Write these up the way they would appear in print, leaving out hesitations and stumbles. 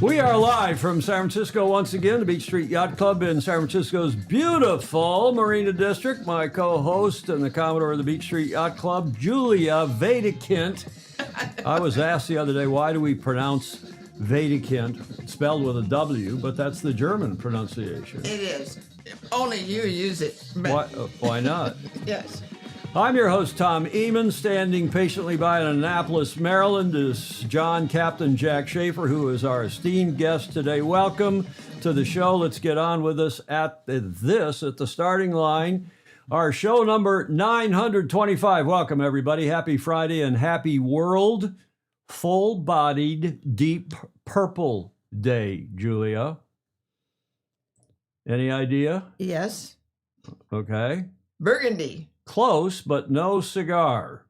We are live from San Francisco once again, the Beach Street Yacht Club in San Francisco's beautiful Marina District. My co-host and the Commodore of the Beach Street Yacht Club, Julia Wedekind. I was asked the other day, why do we pronounce Wedekind spelled with a W, but that's the German pronunciation. It is. Only you use it. Why not? Yes. I'm your host, Tom Eamon. Standing patiently by in Annapolis, Maryland is John, Captain Jack Schafer, who is our esteemed guest today. Welcome to the show. Let's get on with us at the starting line. Our show number 925. Welcome, everybody. Happy Friday and happy World Full-Bodied Deep Purple Day, Julia. Any idea? Yes. Okay. Burgundy. Close, but no cigar.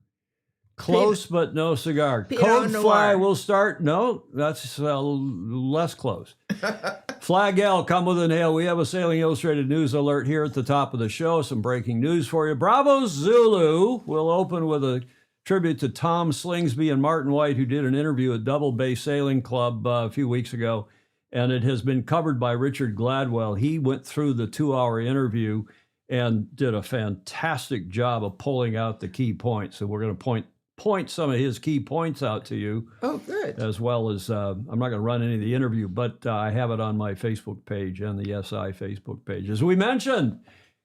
Close, but no cigar. Pinot Code Noir. Fly will start. No, that's less close. Flagell, come with an ale. We have a Sailing Illustrated news alert here at the top of the show. Some breaking news for you. Bravo Zulu will open with a tribute to Tom Slingsby and Martin White, who did an interview at Double Bay Sailing Club a few weeks ago, and it has been covered by Richard Gladwell. He went through the 2-hour interview and did a fantastic job of pulling out the key points. So we're going to point some of his key points out to you. Oh, good. As well as, I'm not going to run any of the interview, but I have it on my Facebook page and the SI Facebook page. As we mentioned,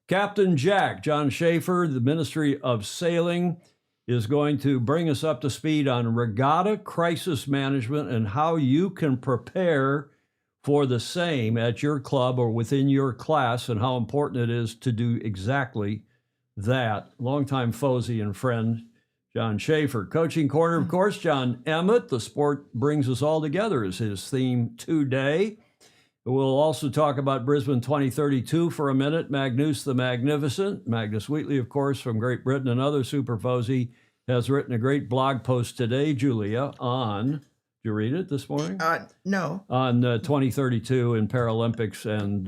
Captain Jack, John Schafer, the Ministry of Sailing, is going to bring us up to speed on regatta crisis management and how you can prepare for the same at your club or within your class, and how important it is to do exactly that. Longtime foesy and friend, John Schafer. Coaching Corner, of course, John Emmett. The sport brings us all together is his theme today. We'll also talk about Brisbane 2032 for a minute. Magnus the Magnificent, Magnus Wheatley, of course, from Great Britain, another super foesy, has written a great blog post today, Julia, on... Did you read it this morning? No. On 2032 in Paralympics, and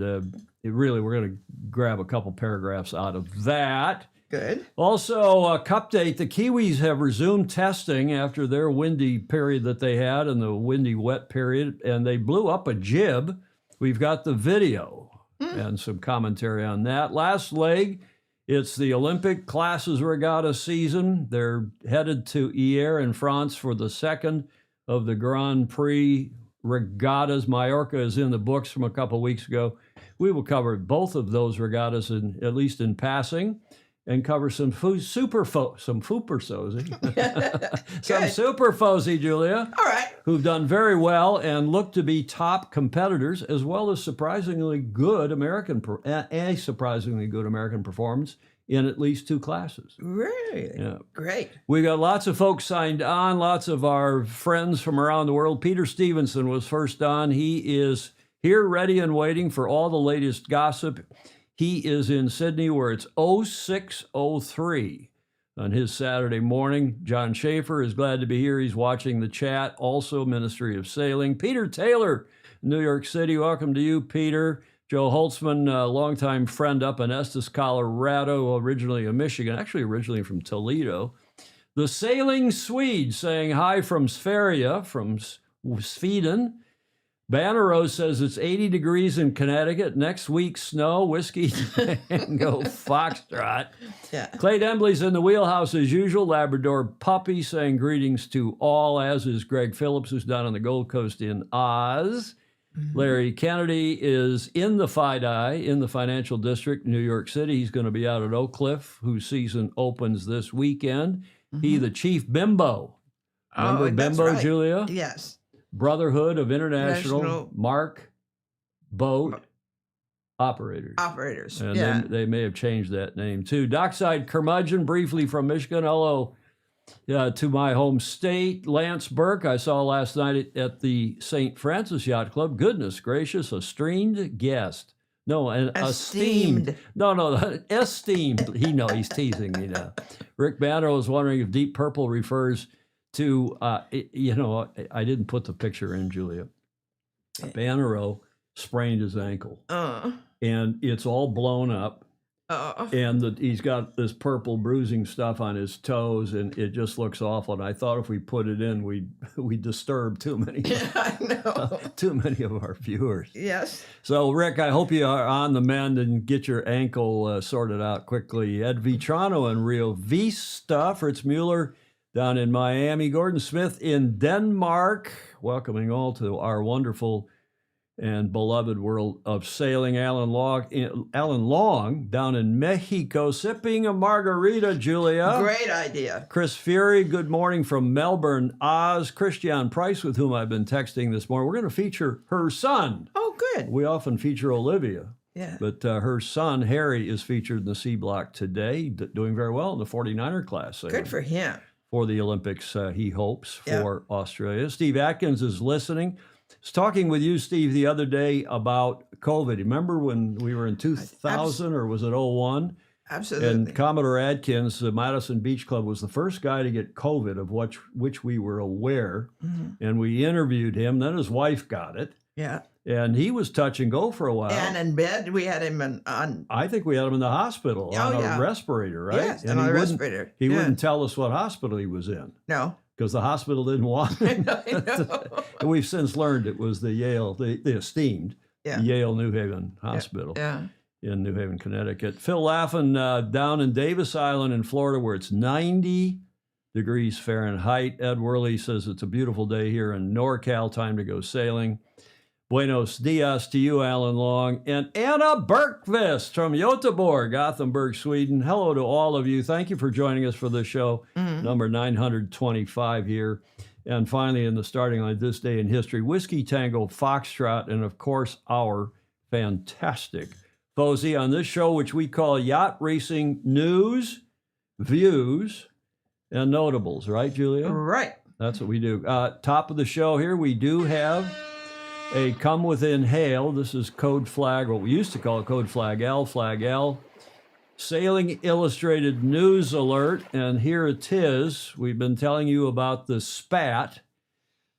we're going to grab a couple paragraphs out of that. Good. Also, Cup date, the Kiwis have resumed testing after their windy period that they had and the windy wet period, and they blew up a jib. We've got the video and some commentary on that. Last leg, it's the Olympic classes regatta season. They're headed to Hyères in France for the second of the Grand Prix regattas. Mallorca is in the books from a couple weeks ago. We will cover both of those regattas, at least in passing, and cover some super foesy, Julia. All right. Who've done very well and look to be top competitors, as well as surprisingly good American performance in at least 2 classes. Really? Yeah. Great. We got lots of folks signed on, lots of our friends from around the world. Peter Stevenson was first on. He is here, ready and waiting for all the latest gossip. He is in Sydney, where it's 06:03 on his Saturday morning. John Schafer is glad to be here. He's watching the chat. Also, Ministry of Sailing. Peter Taylor, New York City. Welcome to you, Peter. Joe Holtzman, a longtime friend up in Estes, Colorado, originally of Michigan, actually originally from Toledo. The Sailing Swede saying hi from Sverige, from Sweden. Banneros says it's 80 degrees in Connecticut. Next week, snow, whiskey, tango, foxtrot. Yeah. Clay Dembley's in the wheelhouse as usual. Labrador Puppy saying greetings to all, as is Greg Phillips, who's down on the Gold Coast in Oz. Larry Kennedy is in the FIDI, in the Financial District, New York City. He's going to be out at Oak Cliff, whose season opens this weekend. He, the chief bimbo. Remember that's bimbo, right. Julia? Yes. Brotherhood of International National Mark Boat Operators. Operators. And Yeah. they may have changed that name too. Dockside Curmudgeon, briefly from Michigan. Hello to my home state. Lance Burke, I saw last night at the St. Francis Yacht Club. Goodness gracious, a streamed guest. No, an esteemed. No, esteemed. He's teasing me now. Rick Banner was wondering if Deep Purple refers to, I didn't put the picture in, Julia. Bannero sprained his ankle. And it's all blown up. and he's got this purple bruising stuff on his toes, and it just looks awful. And I thought if we put it in, we'd disturb too many I know. too many of our viewers. Yes. So, Rick, I hope you are on the mend and get your ankle sorted out quickly. Ed Vitrano in Rio Vista, Fritz Mueller down in Miami, Gordon Smith in Denmark, welcoming all to our wonderful and beloved world of sailing. Alan Long down in Mexico, sipping a margarita, Julia. Great idea. Chris Fury, good morning from Melbourne, Oz. Christian Price, with whom I've been texting this morning. We're going to feature her son. Oh, good. We often feature Olivia, Yeah. but her son, Harry, is featured in the C Block today, doing very well in the 49er class. Good for him. For the Olympics, he hopes, for Australia. Steve Atkins is listening. I was talking with you, Steve, the other day about COVID. Remember when we were in 2000 or was it 01? Absolutely. And Commodore Atkins, the Madison Beach Club, was the first guy to get COVID, of which we were aware. Mm-hmm. And we interviewed him. Then his wife got it. Yeah. And he was touch and go for a while. And in bed, we had him on. I think we had him in the hospital on a respirator, right? Yes, and on a respirator. He wouldn't tell us what hospital he was in. No. Because the hospital didn't want him. I know. And we've since learned it was the Yale, the esteemed Yale New Haven Hospital in New Haven, Connecticut. Phil Laffin down in Davis Island in Florida, where it's 90 degrees Fahrenheit. Ed Worley says it's a beautiful day here in NorCal, time to go sailing. Buenos dias to you, Alan Long. And Anna Bergqvist from Göteborg, Gothenburg, Sweden. Hello to all of you. Thank you for joining us for this show, number 925 here. And finally, in the starting line, this day in history, Whiskey Tango Foxtrot, and of course, our fantastic Fozy on this show, which we call Yacht Racing News, Views, and Notables. Right, Julia? Right. That's what we do. Top of the show here, we do have a Come Within Hail. This is Code Flag, what we used to call Code Flag L, Sailing Illustrated News Alert. And here it is. We've been telling you about the spat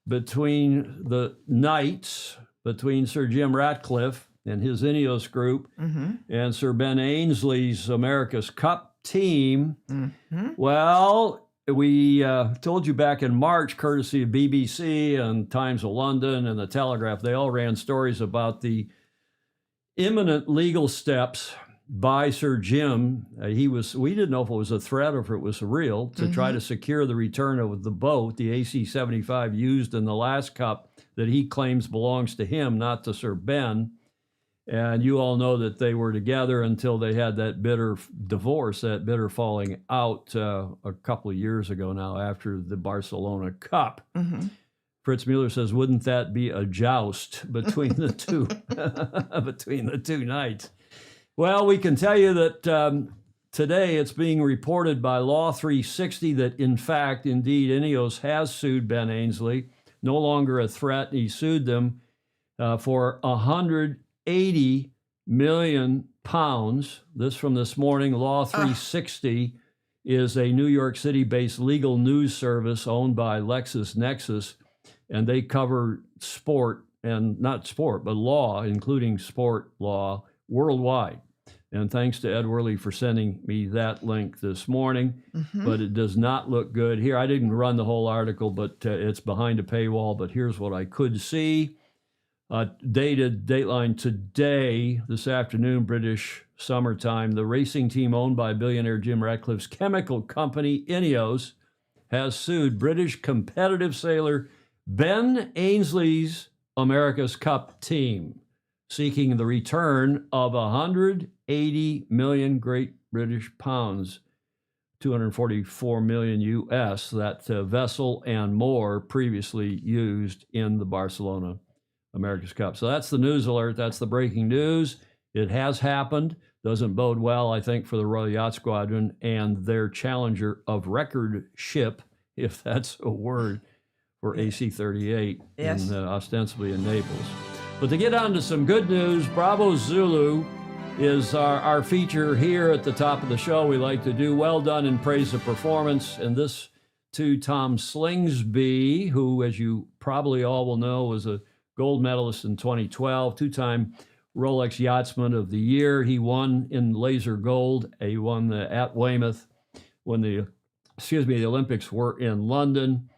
between the Knights, between Sir Jim Ratcliffe and his Ineos group, and Sir Ben Ainsley's America's Cup team. Well, we told you back in March, courtesy of BBC and Times of London and the Telegraph, they all ran stories about the imminent legal steps by Sir Jim. We didn't know if it was a threat or if it was real, to try to secure the return of the boat, the AC-75 used in the last Cup, that he claims belongs to him, not to Sir Ben. And you all know that they were together until they had that bitter divorce, that bitter falling out a couple of years ago now after the Barcelona Cup. Fritz Mueller says, wouldn't that be a joust between the two, between the two knights? Well, we can tell you that today it's being reported by Law 360 that, in fact, indeed, Ineos has sued Ben Ainsley. No longer a threat. He sued them for 180 million pounds. This from this morning. Law 360 is a New York City-based legal news service owned by LexisNexis, and they cover sport, and not sport, but law, including sport law, worldwide. And thanks to Ed Worley for sending me that link this morning. But it does not look good here. I didn't run the whole article, but it's behind a paywall. But here's what I could see. Dated Dateline today, this afternoon, British summertime. The racing team owned by billionaire Jim Ratcliffe's chemical company, Ineos, has sued British competitive sailor Ben Ainsley's America's Cup team, seeking the return of 180 million Great British pounds, 244 million US, that vessel and more previously used in the Barcelona America's Cup. So that's the news alert. That's the breaking news. It has happened. Doesn't bode well, I think, for the Royal Yacht Squadron and their challenger of record ship, if that's a word, for AC-38, Yes. ostensibly in Naples. But to get on to some good news, Bravo Zulu is our feature here at the top of the show. We like to do well done in praise of performance. And this to Tom Slingsby, who, as you probably all will know, was a gold medalist in 2012, two-time Rolex Yachtsman of the Year. He won in laser gold. He won at Weymouth when the Olympics were in London.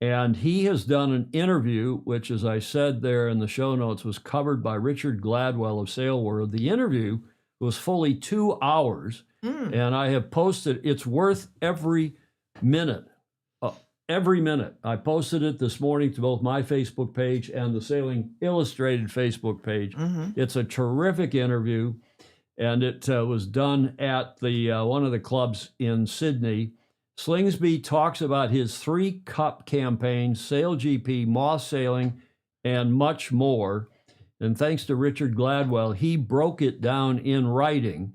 And he has done an interview, which, as I said there in the show notes, was covered by Richard Gladwell of Sail World. The interview was fully 2 hours, and I have posted. It's worth every minute. Every minute. I posted it this morning to both my Facebook page and the Sailing Illustrated Facebook page. It's a terrific interview, and it was done at the one of the clubs in Sydney. Slingsby talks about his 3 cup campaigns, Sail GP, Moss Sailing, and much more. And thanks to Richard Gladwell, he broke it down in writing.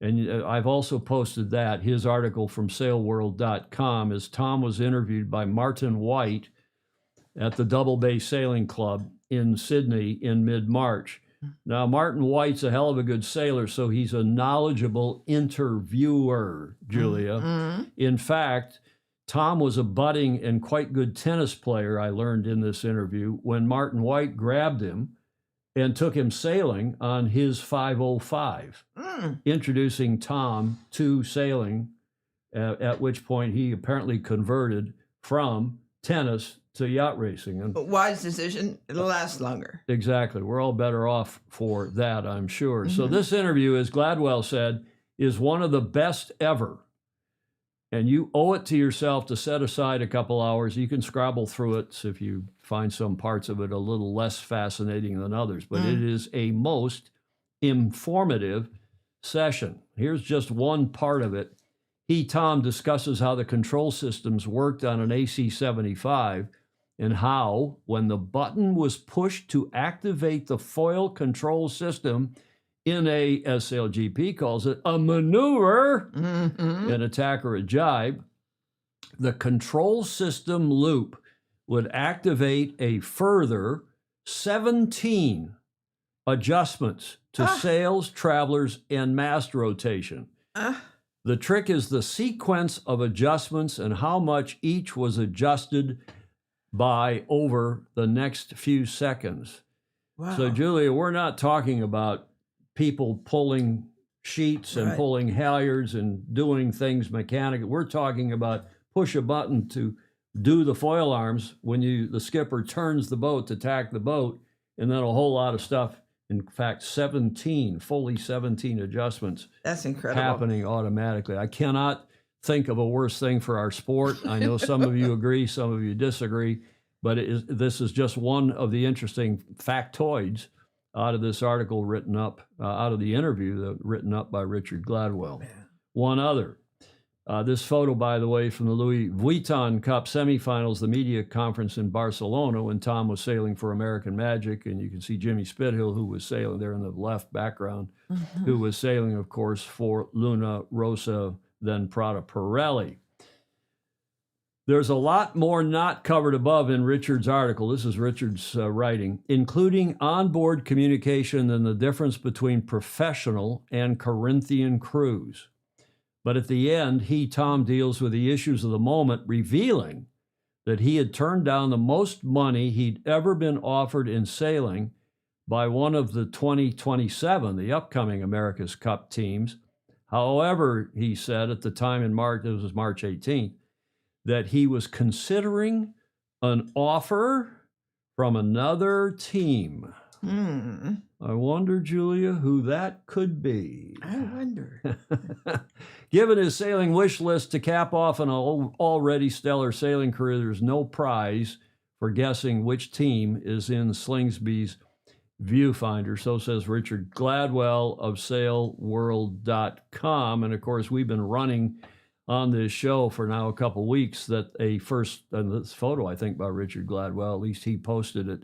And I've also posted that, his article from sailworld.com, as Tom was interviewed by Martin White at the Double Bay Sailing Club in Sydney in mid-March. Now, Martin White's a hell of a good sailor, so he's a knowledgeable interviewer, Julia. In fact, Tom was a budding and quite good tennis player, I learned in this interview, when Martin White grabbed him and took him sailing on his 505, introducing Tom to sailing, at which point he apparently converted from tennis to yacht racing. And But wise decision, it'll last longer. exactly. We're all better off for that, I'm sure. So this interview, as Gladwell said, is one of the best ever. And you owe it to yourself to set aside a couple hours. You can scrabble through it if you find some parts of it a little less fascinating than others. But it is a most informative session. Here's just one part of it. Tom discusses how the control systems worked on an AC-75 and how, when the button was pushed to activate the foil control system in a, as SailGP calls it, a maneuver, an attack or a jibe, the control system loop would activate a further 17 adjustments to sails, travelers, and mast rotation. The trick is the sequence of adjustments and how much each was adjusted by over the next few seconds. Wow. So, Julia, we're not talking about people pulling sheets and pulling halyards and doing things mechanically. We're talking about push a button to do the foil arms when the skipper turns the boat to tack the boat, and then a whole lot of stuff. In fact, fully 17 adjustments. That's incredible. Happening automatically. I cannot think of a worse thing for our sport. I know some of you agree, some of you disagree, but this is just one of the interesting factoids out of this article written up, out of the interview written up by Richard Gladwell. One other. This photo, by the way, from the Louis Vuitton Cup semifinals, the media conference in Barcelona, when Tom was sailing for American Magic, and you can see Jimmy Spithill, who was sailing there in the left background, who was sailing, of course, for Luna Rossa, then Prada Pirelli. There's a lot more not covered above in Richard's article. This is Richard's writing, including onboard communication and the difference between professional and Corinthian crews. But at the end, Tom deals with the issues of the moment, revealing that he had turned down the most money he'd ever been offered in sailing by one of the 2027, the upcoming America's Cup teams. However, he said at the time in March, it was March 18th, that he was considering an offer from another team. I wonder, Julia, who that could be. I wonder. Given his sailing wish list to cap off an already stellar sailing career, there's no prize for guessing which team is in Slingsby's viewfinder. So says Richard Gladwell of sailworld.com. And of course, we've been running on this show for now a couple weeks that this photo, I think, by Richard Gladwell, at least he posted it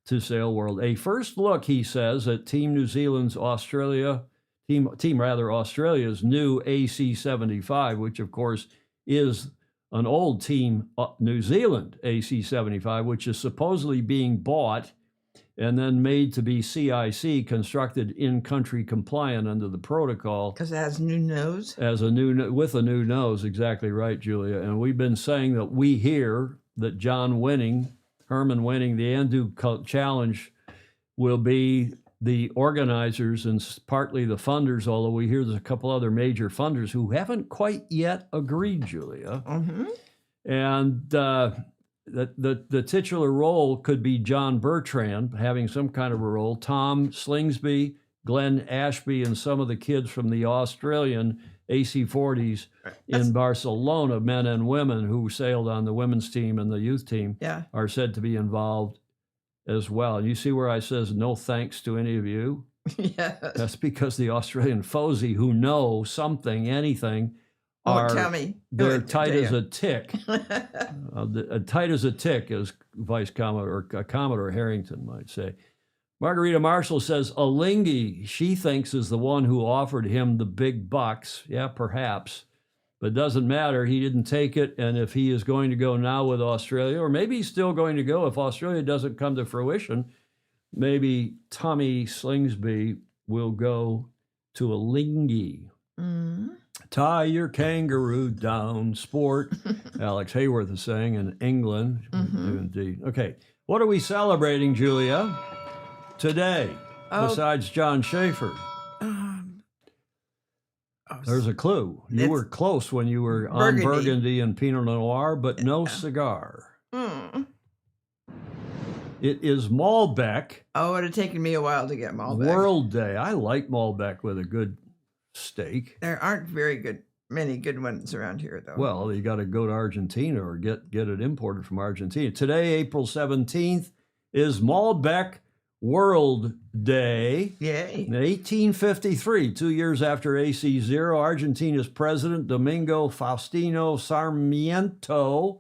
to Sail World. A first look, he says, at Team New Zealand's Australia's new AC-75, which of course is an old Team New Zealand AC-75, which is supposedly being bought and then made to be CIC, constructed in-country compliant under the protocol. Because it has new nose? With a new nose, exactly right, Julia. And we've been saying that we hear that Herman Winning, the Andu Challenge will be the organizers and partly the funders, although we hear there's a couple other major funders who haven't quite yet agreed, Julia. Mm-hmm. And the titular role could be John Bertrand having some kind of a role, Tom Slingsby, Glenn Ashby, and some of the kids from the Australian AC40s in Barcelona, men and women who sailed on the women's team and the youth team, are said to be involved as well. And you see where I says no thanks to any of you? Yes. That's because the Australian fozy who know something, anything, are tell me. they're tight as a tick. Tight as a tick, as Vice Commodore or Commodore Harrington might say. Margarita Marshall says Alinghi, she thinks, is the one who offered him the big bucks. Yeah, perhaps. But it doesn't matter. He didn't take it. And if he is going to go now with Australia, or maybe he's still going to go if Australia doesn't come to fruition, maybe Tommy Slingsby will go to Alinghi. Mm. Tie your kangaroo down, sport. Alex Hayworth is saying in England. Mm-hmm. Indeed. Okay. What are we celebrating, Julia, today, besides John Schafer? There's a clue. You were close when you were on Burgundy and Pinot Noir, but no cigar. Mm. It is Malbec. Oh, it would have taken me a while to get Malbec. World Day. I like Malbec with a good steak. There aren't many good ones around here, though. Well, you got to go to Argentina or get it imported from Argentina. Today, April 17th, is Malbec World Day. Yay. In 1853, 2 years after AC0, Argentina's president, Domingo Faustino Sarmiento,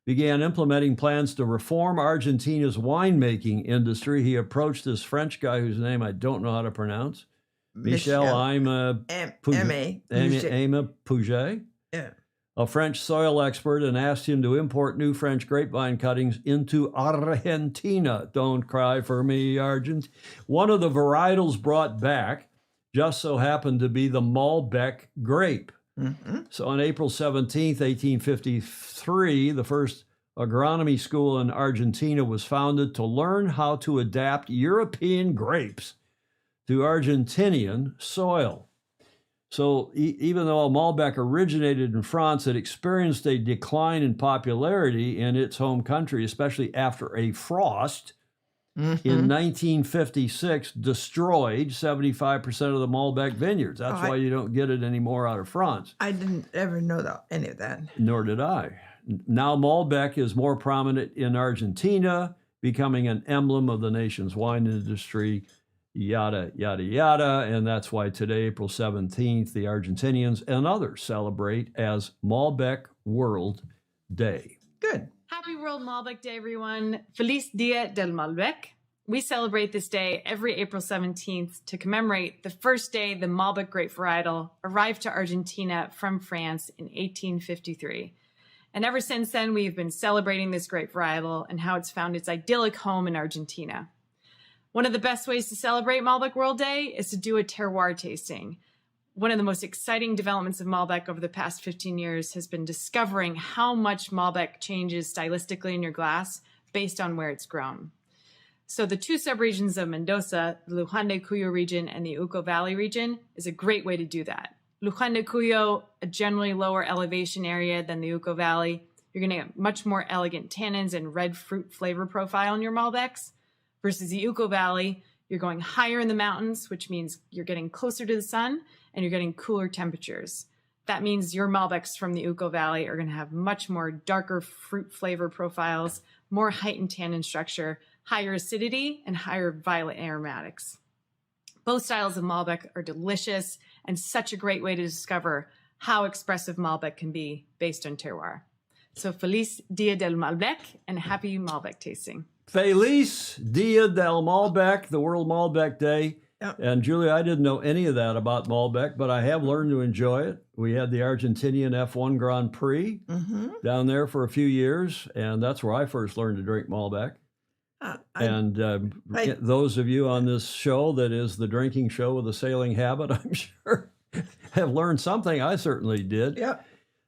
began implementing plans to reform Argentina's winemaking industry. He approached this French guy whose name I don't know how to pronounce, Michel Aima Puget, a French soil expert, and asked him to import new French grapevine cuttings into Argentina. Don't cry for me, Argentina. One of the varietals brought back just so happened to be the Malbec grape. Mm-hmm. So on April 17th, 1853, the first agronomy school in Argentina was founded to learn how to adapt European grapes to Argentinian soil. So even though Malbec originated in France, it experienced a decline in popularity in its home country, especially after a frost in 1956 destroyed 75% of the Malbec vineyards. That's why you don't get it anymore out of France. I didn't ever know any of that. Nor did I. Now Malbec is more prominent in Argentina, becoming an emblem of the nation's wine industry, yada, yada, yada. And that's why today, April 17th, the Argentinians and others celebrate as Malbec World Day. Good. Happy World Malbec Day, everyone. Feliz Dia del Malbec. We celebrate this day every April 17th to commemorate the first day the Malbec grape varietal arrived to Argentina from France in 1853. And ever since then, we've been celebrating this grape varietal and how it's found its idyllic home in Argentina. One of the best ways to celebrate Malbec World Day is to do a terroir tasting. One of the most exciting developments of Malbec over the past 15 years has been discovering how much Malbec changes stylistically in your glass based on where it's grown. So the two subregions of Mendoza, the Luján de Cuyo region and the Uco Valley region, is a great way to do that. Luján de Cuyo, a generally lower elevation area than the Uco Valley, you're going to get much more elegant tannins and red fruit flavor profile in your Malbecs. Versus the Uco Valley, you're going higher in the mountains, which means you're getting closer to the sun and you're getting cooler temperatures. That means your Malbecs from the Uco Valley are going to have much more darker fruit flavor profiles, more heightened tannin structure, higher acidity, and higher violet aromatics. Both styles of Malbec are delicious and such a great way to discover how expressive Malbec can be based on terroir. So Feliz Dia del Malbec and happy Malbec tasting. Feliz Dia del Malbec, the World Malbec Day. Yep. And Julia, I didn't know any of that about Malbec, but I have learned to enjoy it. We had the Argentinian F1 Grand Prix down there for a few years, and that's where I first learned to drink Malbec. Those of you on this show that is the drinking show with a sailing habit, I'm sure, have learned something. I certainly did. Yep.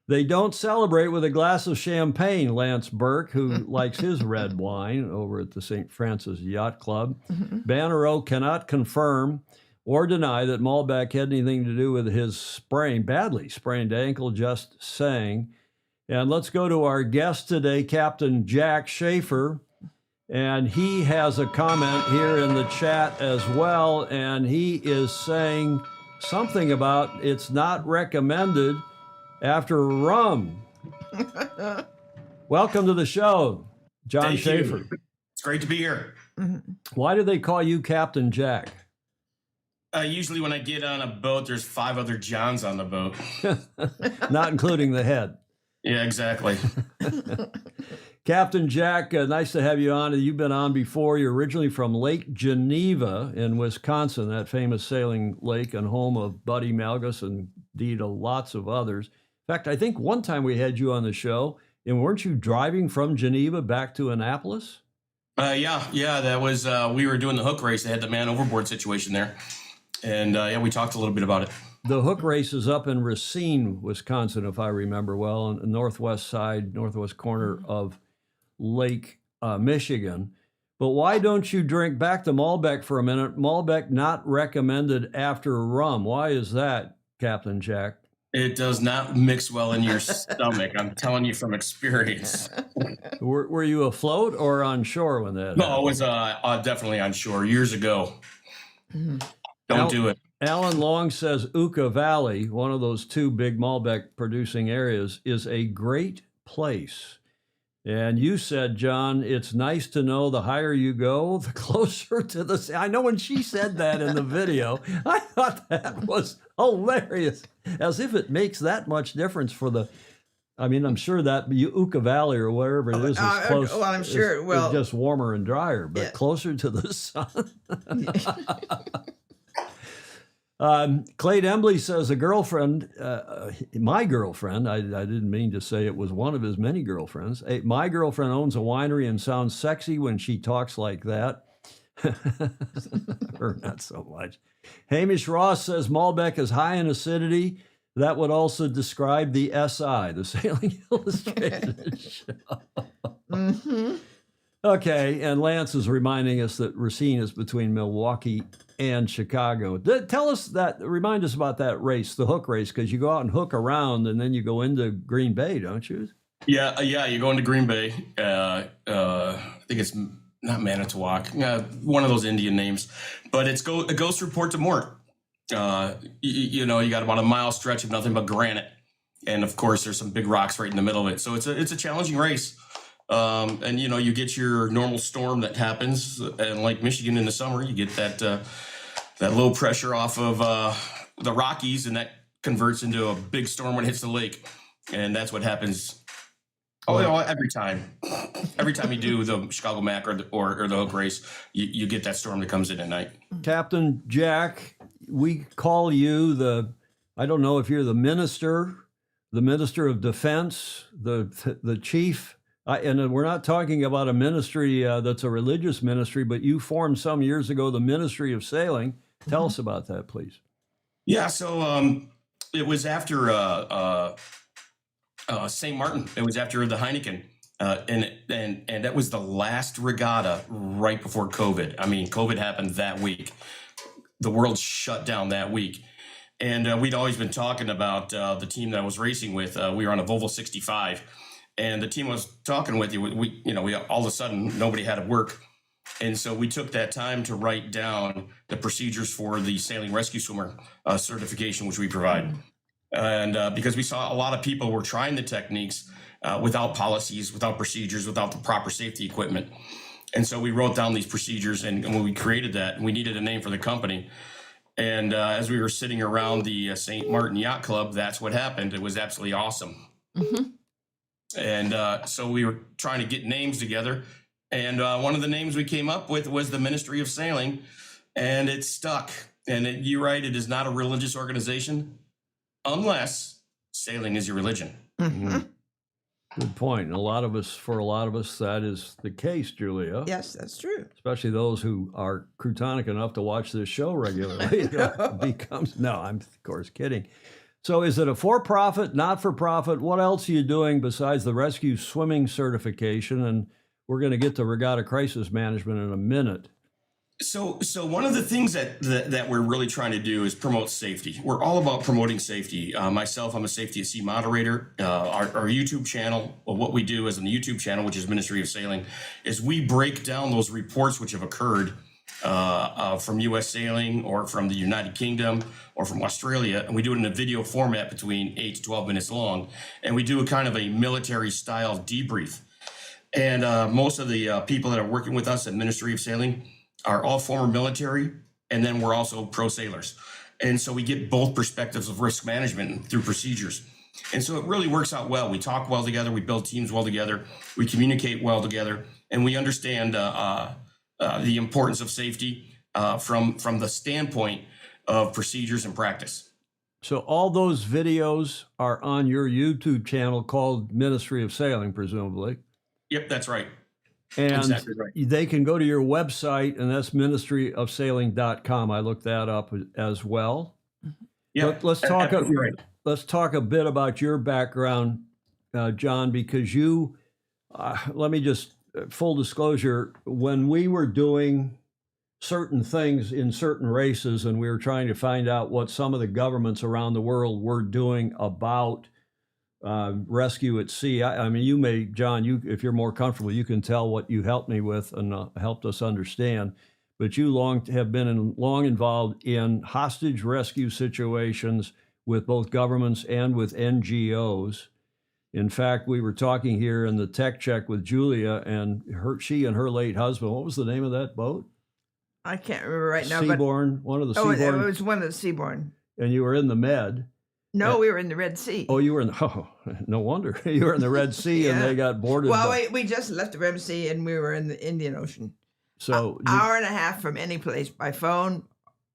They don't celebrate with a glass of champagne, Lance Burke, who likes his red wine over at the St. Francis Yacht Club. Bannereau cannot confirm or deny that Malbec had anything to do with his badly sprained ankle, just saying. And let's go to our guest today, Captain Jack Schafer. And he has a comment here in the chat as well. And he is saying something about it's not recommended after rum. Welcome to the show, John Thank Schafer. you. It's great to be here. Why do they call you Captain Jack? Usually when I get on a boat, there's 5 other Johns on the boat. Not including the head. Yeah, exactly. Captain Jack, nice to have you on. You've been on before. You're originally from Lake Geneva in Wisconsin, that famous sailing lake and home of Buddy Malgus and indeed lots of others. In fact, I think one time we had you on the show, and weren't you driving from Geneva back to Annapolis? Yeah, that was, we were doing the hook race. They had the man overboard situation there. And yeah, we talked a little bit about it. The hook race is up in Racine, Wisconsin, if I remember well, on the northwest corner of Lake Michigan. But why don't you drink back to Malbec for a minute? Malbec not recommended after rum. Why is that, Captain Jack? It does not mix well in your stomach. I'm telling you from experience. Were you afloat or on shore when that No, happened? it was definitely on shore years ago. Don't do it. Alan Long says Uka Valley, one of those 2 big Malbec producing areas, is a great place. And you said, John, it's nice to know the higher you go, the closer to the sea. I know when she said that in the video, I thought that was hilarious, as if it makes that much difference for the, I mean, I'm sure that Uka Valley or wherever it is close. Well, I'm sure it will. It's just warmer and drier, but Yeah. closer to the sun. Clay Embley says a girlfriend, my girlfriend, I didn't mean to say it was one of his many girlfriends. My girlfriend owns a winery and sounds sexy when she talks like that. Her, not so much. Hamish Ross says Malbec is high in acidity. That would also describe the SI, the Sailing Illustrated show. Okay, and Lance is reminding us that Racine is between Milwaukee and Chicago. Tell us that, remind us about that race, the hook race, because you go out and hook around and then you go into Green Bay, don't you? Yeah, you go into Green Bay. I think it's not Manitowoc, one of those Indian names, but it goes through Port de Mort. You got about a mile stretch of nothing but granite, and of course there's some big rocks right in the middle of it. So it's a challenging race. And you get your normal storm that happens, and like Michigan in the summer, you get that low pressure off of the Rockies, and that converts into a big storm when it hits the lake, and that's what happens. Every time you do the Chicago Mac or the hook race, you get that storm that comes in at night. Captain Jack, we call you I don't know if you're the minister of defense, the chief. And we're not talking about a ministry that's a religious ministry, but you formed some years ago the Ministry of Sailing. Tell us about that, please. Yeah, so it was after St. Martin. It was after the Heineken, and that was the last regatta right before COVID. I mean, COVID happened that week. The world shut down that week. And we'd always been talking about the team that I was racing with. We were on a Volvo 65. And the team I was talking with, we all of a sudden, nobody had to work. And so we took that time to write down the procedures for the sailing rescue swimmer certification, which we provide. And because we saw a lot of people were trying the techniques without policies, without procedures, without the proper safety equipment. And so we wrote down these procedures, and when we created that, we needed a name for the company. And as we were sitting around the St. Martin Yacht Club, that's what happened. It was absolutely awesome. Mm-hmm. And so we were trying to get names together. And one of the names we came up with was the Ministry of Sailing, and it stuck. And you're right, it is not a religious organization unless sailing is your religion. Mm-hmm. Good point. And for a lot of us, that is the case, Julia. Yes, that's true. Especially those who are croutonic enough to watch this show regularly. I'm of course kidding. So is it a for-profit, not-for-profit? What else are you doing besides the rescue swimming certification? And we're going to get to regatta crisis management in a minute. So one of the things that we're really trying to do is promote safety. We're all about promoting safety. Myself, I'm a safety at sea moderator. Our YouTube channel, well, what we do is on the YouTube channel, which is Ministry of Sailing, is we break down those reports which have occurred from U.S. Sailing or from the United Kingdom or from Australia, and we do it in a video format between 8 to 12 minutes long, and we do a kind of a military style debrief. And most of the people that are working with us at Ministry of Sailing are all former military, and then we're also pro sailors. And so we get both perspectives of risk management through procedures. And so it really works out well. We talk well together, we build teams well together, we communicate well together, and we understand the importance of safety from the standpoint of procedures and practice. So all those videos are on your YouTube channel called Ministry of Sailing, presumably. Yep, that's right. And Exactly right. they can go to your website, and that's ministryofsailing.com. I looked that up as well. Yeah, Let's talk. right. Let's talk a bit about your background, John, because you. Let me just full disclosure. When we were doing certain things in certain races, and we were trying to find out what some of the governments around the world were doing about rescue at sea. I mean, you may, John, if you're more comfortable, you can tell what you helped me with and helped us understand. But you have been long involved in hostage rescue situations with both governments and with NGOs. In fact, we were talking here in the tech check with Julia, and she and her late husband. What was the name of that boat? I can't remember right now. Seaborn, one of the Oh, Seaborn. it was one of the Seaborn. And you were in the Med. No, we were in the Red Sea. Oh, you were in. Oh, no wonder you were in the Red Sea, and Yeah. they got boarded. Well, we just left the Red Sea and we were in the Indian Ocean. So Hour and a half from any place by phone.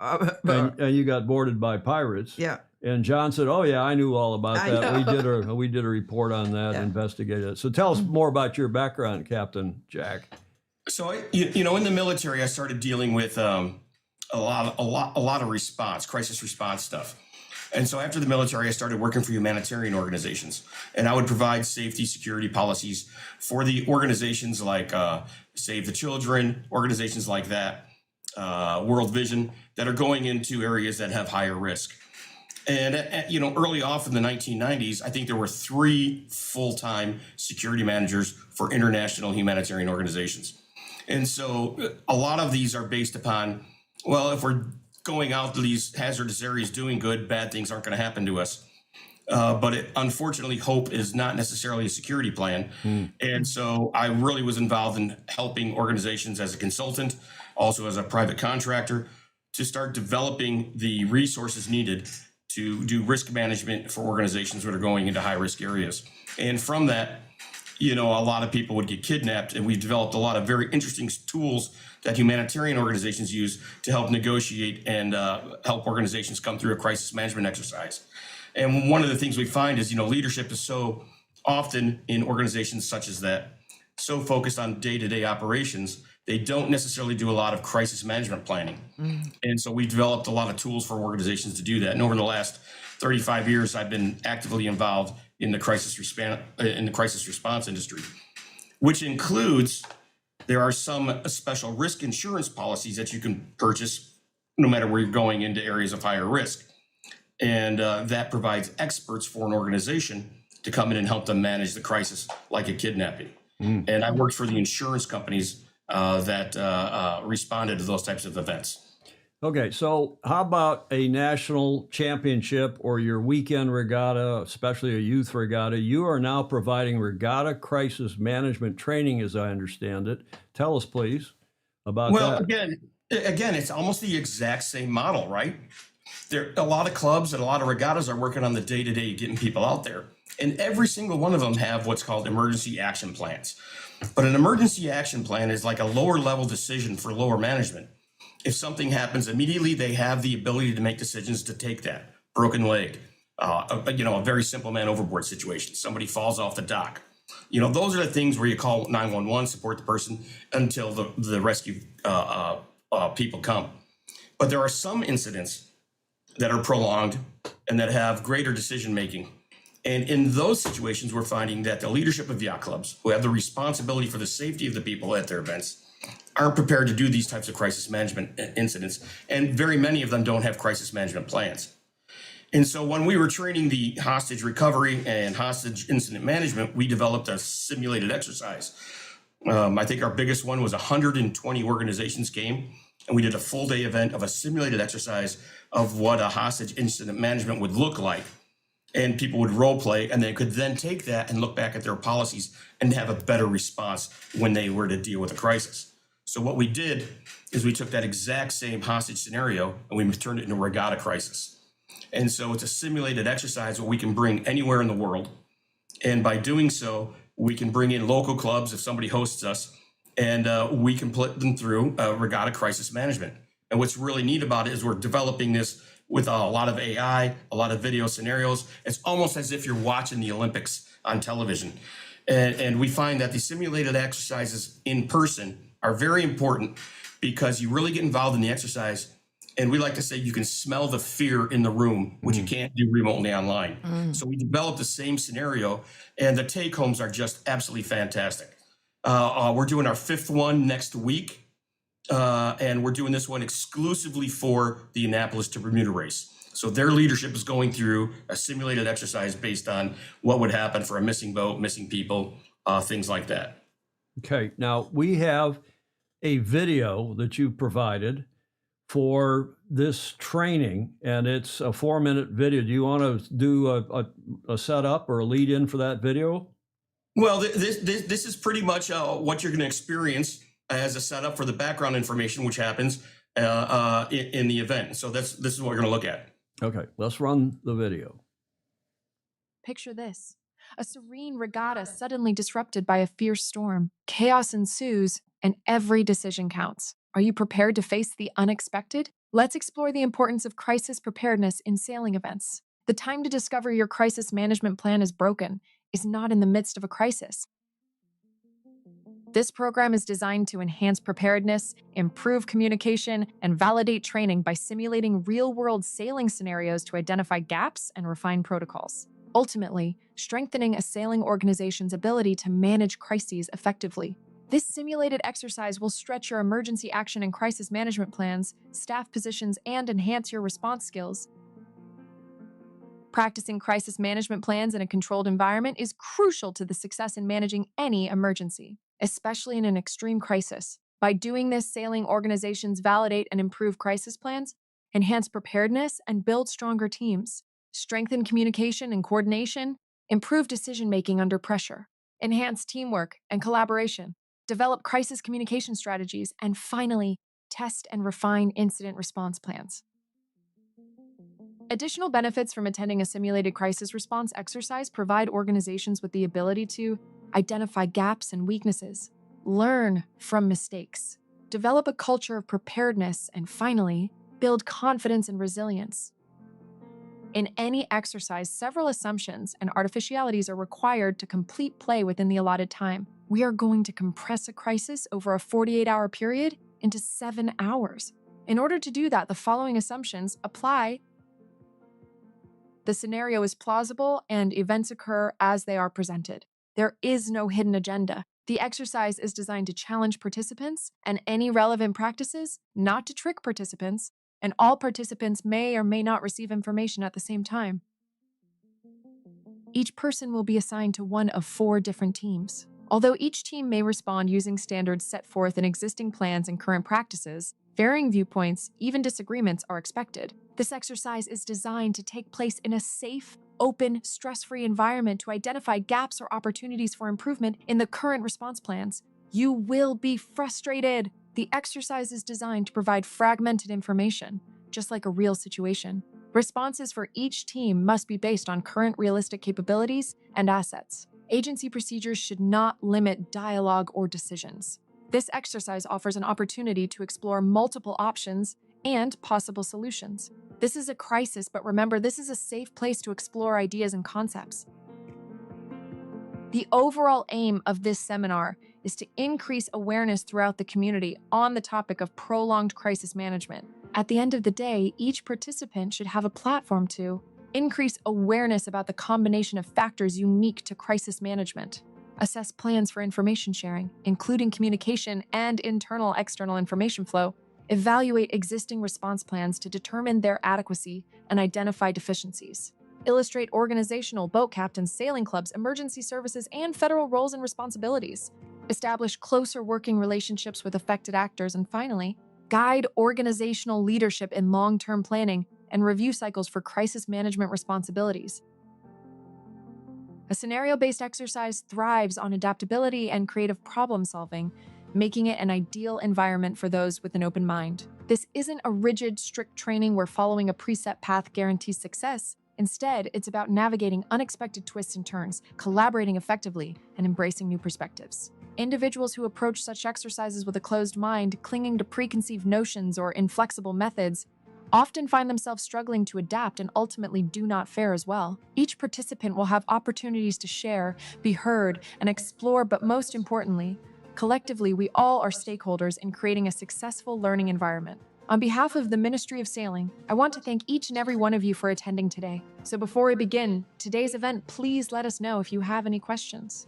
and you got boarded by pirates. Yeah. And John said, "Oh yeah, I knew all about I that. know. We did a report on that, Yeah. investigated it." So tell us more about your background, Captain Jack. So in the military, I started dealing with a lot of crisis response stuff. And so after the military, I started working for humanitarian organizations, and I would provide safety, security policies for the organizations like Save the Children, organizations like that, World Vision, that are going into areas that have higher risk. And early off in the 1990s, I think there were 3 full-time security managers for international humanitarian organizations. And so a lot of these are based upon, well, if we're going out to these hazardous areas doing good, bad things aren't going to happen to us. But unfortunately, hope is not necessarily a security plan. And so I really was involved in helping organizations as a consultant, also as a private contractor, to start developing the resources needed to do risk management for organizations that are going into high risk areas. And from that, a lot of people would get kidnapped, and we've developed a lot of very interesting tools that humanitarian organizations use to help negotiate and help organizations come through a crisis management exercise. And one of the things we find is, leadership is so often in organizations such as that, so focused on day-to-day operations, they don't necessarily do a lot of crisis management planning. And so we've developed a lot of tools for organizations to do that. And over the last 35 years, I've been actively involved in the crisis response industry, which includes, there are some special risk insurance policies that you can purchase no matter where you're going into areas of higher risk. And that provides experts for an organization to come in and help them manage the crisis like a kidnapping. And I worked for the insurance companies that responded to those types of events. Okay, so how about a national championship or your weekend regatta, especially a youth regatta? You are now providing regatta crisis management training, as I understand it. Tell us, please, about that. Well, again, it's almost the exact same model, right? There, a lot of clubs and a lot of regattas are working on the day-to-day getting people out there. And every single one of them have what's called emergency action plans. But an emergency action plan is like a lower level decision for lower management. If something happens immediately, they have the ability to make decisions to take that. Broken leg, a very simple man overboard situation. Somebody falls off the dock. Those are the things where you call 911, support the person until the rescue people come. But there are some incidents that are prolonged and that have greater decision making. And in those situations, we're finding that the leadership of yacht clubs, who have the responsibility for the safety of the people at their events, aren't prepared to do these types of crisis management incidents. And very many of them don't have crisis management plans. And so when we were training the hostage recovery and hostage incident management, we developed a simulated exercise. I think our biggest one was 120 organizations came, and we did a full day event of a simulated exercise of what a hostage incident management would look like. And people would role play, and they could then take that and look back at their policies and have a better response when they were to deal with a crisis. So what we did is we took that exact same hostage scenario and we turned it into a regatta crisis. And so it's a simulated exercise where we can bring anywhere in the world. And by doing so, we can bring in local clubs if somebody hosts us, and we can put them through regatta crisis management. And what's really neat about it is we're developing this with a lot of AI, a lot of video scenarios. It's almost as if you're watching the Olympics on television. And we find that the simulated exercises in person are very important because you really get involved in the exercise. And we like to say you can smell the fear in the room, which you can't do remotely online. So we developed the same scenario, and the take homes are just absolutely fantastic. We're doing our 5th one next week. And we're doing this one exclusively for the Annapolis to Bermuda race. So their leadership is going through a simulated exercise based on what would happen for a missing boat, missing people, things like that. Okay. Now, we have a video that you provided for this training, and it's a 4-minute video. Do you want to do a setup or a lead in for that video? Well, this is pretty much what you're going to experience as a setup for the background information, which happens in the event. So this is what we're going to look at. Okay, let's run the video. Picture this: a serene regatta suddenly disrupted by a fierce storm. Chaos ensues, and every decision counts. Are you prepared to face the unexpected? Let's explore the importance of crisis preparedness in sailing events. The time to discover your crisis management plan is broken is not in the midst of a crisis. This program is designed to enhance preparedness, improve communication, and validate training by simulating real-world sailing scenarios to identify gaps and refine protocols. Ultimately, strengthening a sailing organization's ability to manage crises effectively. This simulated exercise will stretch your emergency action and crisis management plans, staff positions, and enhance your response skills. Practicing crisis management plans in a controlled environment is crucial to the success in managing any emergency, especially in an extreme crisis. By doing this, sailing organizations validate and improve crisis plans, enhance preparedness, and build stronger teams, strengthen communication and coordination, improve decision-making under pressure, enhance teamwork and collaboration, develop crisis communication strategies, and finally, test and refine incident response plans. Additional benefits from attending a simulated crisis response exercise provide organizations with the ability to identify gaps and weaknesses, learn from mistakes, develop a culture of preparedness, and finally, build confidence and resilience. In any exercise, several assumptions and artificialities are required to complete play within the allotted time. We are going to compress a crisis over a 48-hour period into 7 hours. In order to do that, the following assumptions apply. The scenario is plausible and events occur as they are presented. There is no hidden agenda. The exercise is designed to challenge participants and any relevant practices, not to trick participants, and all participants may or may not receive information at the same time. Each person will be assigned to one of 4 different teams. Although each team may respond using standards set forth in existing plans and current practices, varying viewpoints, even disagreements, are expected. This exercise is designed to take place in a safe, open, stress-free environment to identify gaps or opportunities for improvement in the current response plans. You will be frustrated. The exercise is designed to provide fragmented information, just like a real situation. Responses for each team must be based on current realistic capabilities and assets. Agency procedures should not limit dialogue or decisions. This exercise offers an opportunity to explore multiple options and possible solutions. This is a crisis, but remember, this is a safe place to explore ideas and concepts. The overall aim of this seminar is to increase awareness throughout the community on the topic of prolonged crisis management. At the end of the day, each participant should have a platform to increase awareness about the combination of factors unique to crisis management, assess plans for information sharing, including communication and internal-external information flow, evaluate existing response plans to determine their adequacy and identify deficiencies, illustrate organizational boat captains, sailing clubs, emergency services, and federal roles and responsibilities, establish closer working relationships with affected actors, and finally, guide organizational leadership in long-term planning and review cycles for crisis management responsibilities. A scenario-based exercise thrives on adaptability and creative problem-solving, making it an ideal environment for those with an open mind. This isn't a rigid, strict training where following a preset path guarantees success. Instead, it's about navigating unexpected twists and turns, collaborating effectively, and embracing new perspectives. Individuals who approach such exercises with a closed mind, clinging to preconceived notions or inflexible methods, often find themselves struggling to adapt and ultimately do not fare as well. Each participant will have opportunities to share, be heard, and explore, but most importantly, collectively, we all are stakeholders in creating a successful learning environment. On behalf of the Ministry of Sailing, I want to thank each and every one of you for attending today. So before we begin today's event, please let us know if you have any questions.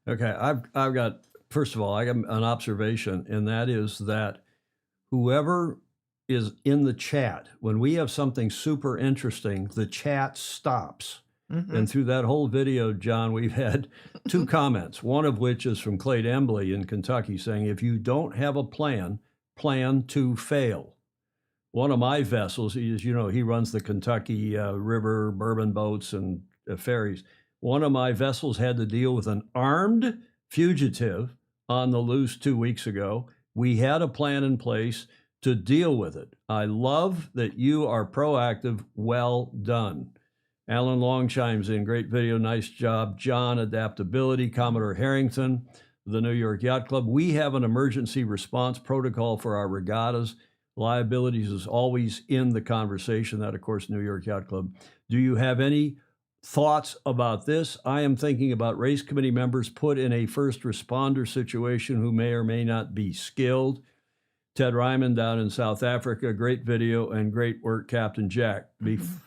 Okay, I've got, first of all, I got an observation, and that is that whoever is in the chat, when we have something super interesting, the chat stops. And through that whole video, John, we've had 2 comments, one of which is from Clay Embley in Kentucky saying, if you don't have a plan, plan to fail. One of my vessels, he runs the Kentucky River bourbon boats and ferries. One of my vessels had to deal with an armed fugitive on the loose 2 weeks ago. We had a plan in place to deal with it. I love that you are proactive. Well done. Alan Long chimes in, great video, nice job. John, adaptability. Commodore Harrington, the New York Yacht Club. We have an emergency response protocol for our regattas. Liabilities is always in the conversation. That, of course, New York Yacht Club. Do you have any thoughts about this? I am thinking about race committee members put in a first responder situation who may or may not be skilled. Ted Ryman down in South Africa, great video and great work, Captain Jack.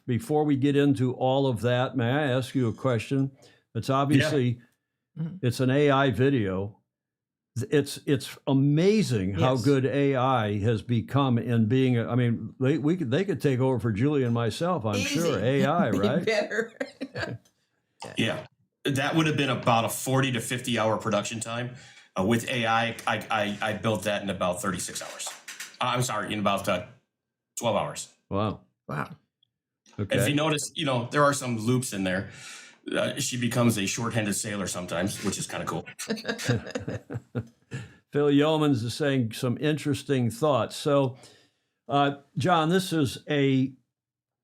Before we get into all of that, may I ask you a question? It's obviously, it's an AI video. It's amazing how good AI has become in being, they could take over for Julie and myself, I'm sure, AI, right? Better. Yeah, that would have been about a 40 to 50 hour production time. With AI, I built that in about 36 hours. I'm sorry, in about 12 hours. Wow. Wow. Okay. If you notice, there are some loops in there. She becomes a shorthanded sailor sometimes, which is kind of cool. Phil Yeomans is saying some interesting thoughts. So, John, this is a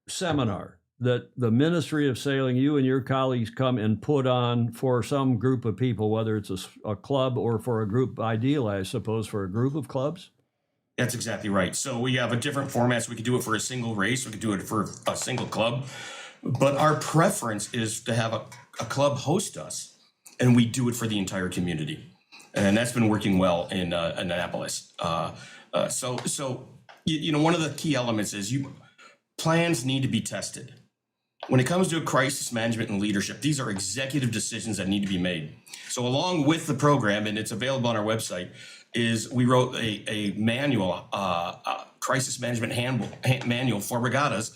seminar that the Ministry of Sailing, you and your colleagues come and put on for some group of people, whether it's a club or for a group, ideally, I suppose, for a group of clubs? That's exactly right. So we have a different formats. We could do it for a single race. We could do it for a single club. But our preference is to have a club host us, and we do it for the entire community. And that's been working well in Annapolis. So one of the key elements is plans need to be tested. When it comes to crisis management and leadership, these are executive decisions that need to be made. So along with the program, and it's available on our website, is we wrote a manual, crisis management manual for regattas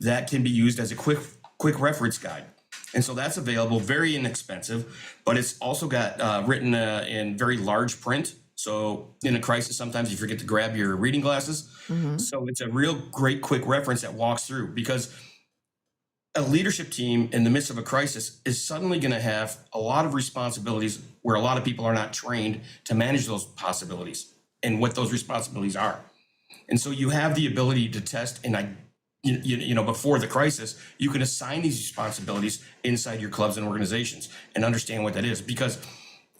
that can be used as a quick reference guide. And so that's available, very inexpensive, but it's also got written in very large print. So in a crisis, sometimes you forget to grab your reading glasses. So it's a real great quick reference that walks through, because a leadership team in the midst of a crisis is suddenly going to have a lot of responsibilities where a lot of people are not trained to manage those possibilities and what those responsibilities are. And so you have the ability to test, and before the crisis, you can assign these responsibilities inside your clubs and organizations and understand what that is. Because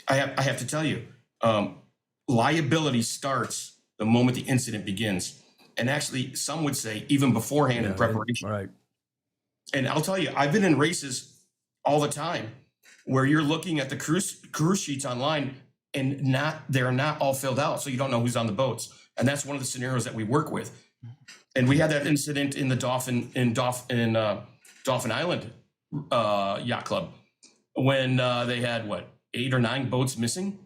I have to tell you, liability starts the moment the incident begins. And actually, some would say even beforehand in preparation. Right. And I'll tell you, I've been in races all the time where you're looking at the cruise sheets online and they're not all filled out, so you don't know who's on the boats. And that's one of the scenarios that we work with. And we had that incident in the Dolphin Island Yacht Club when they had 8 or 9 boats missing,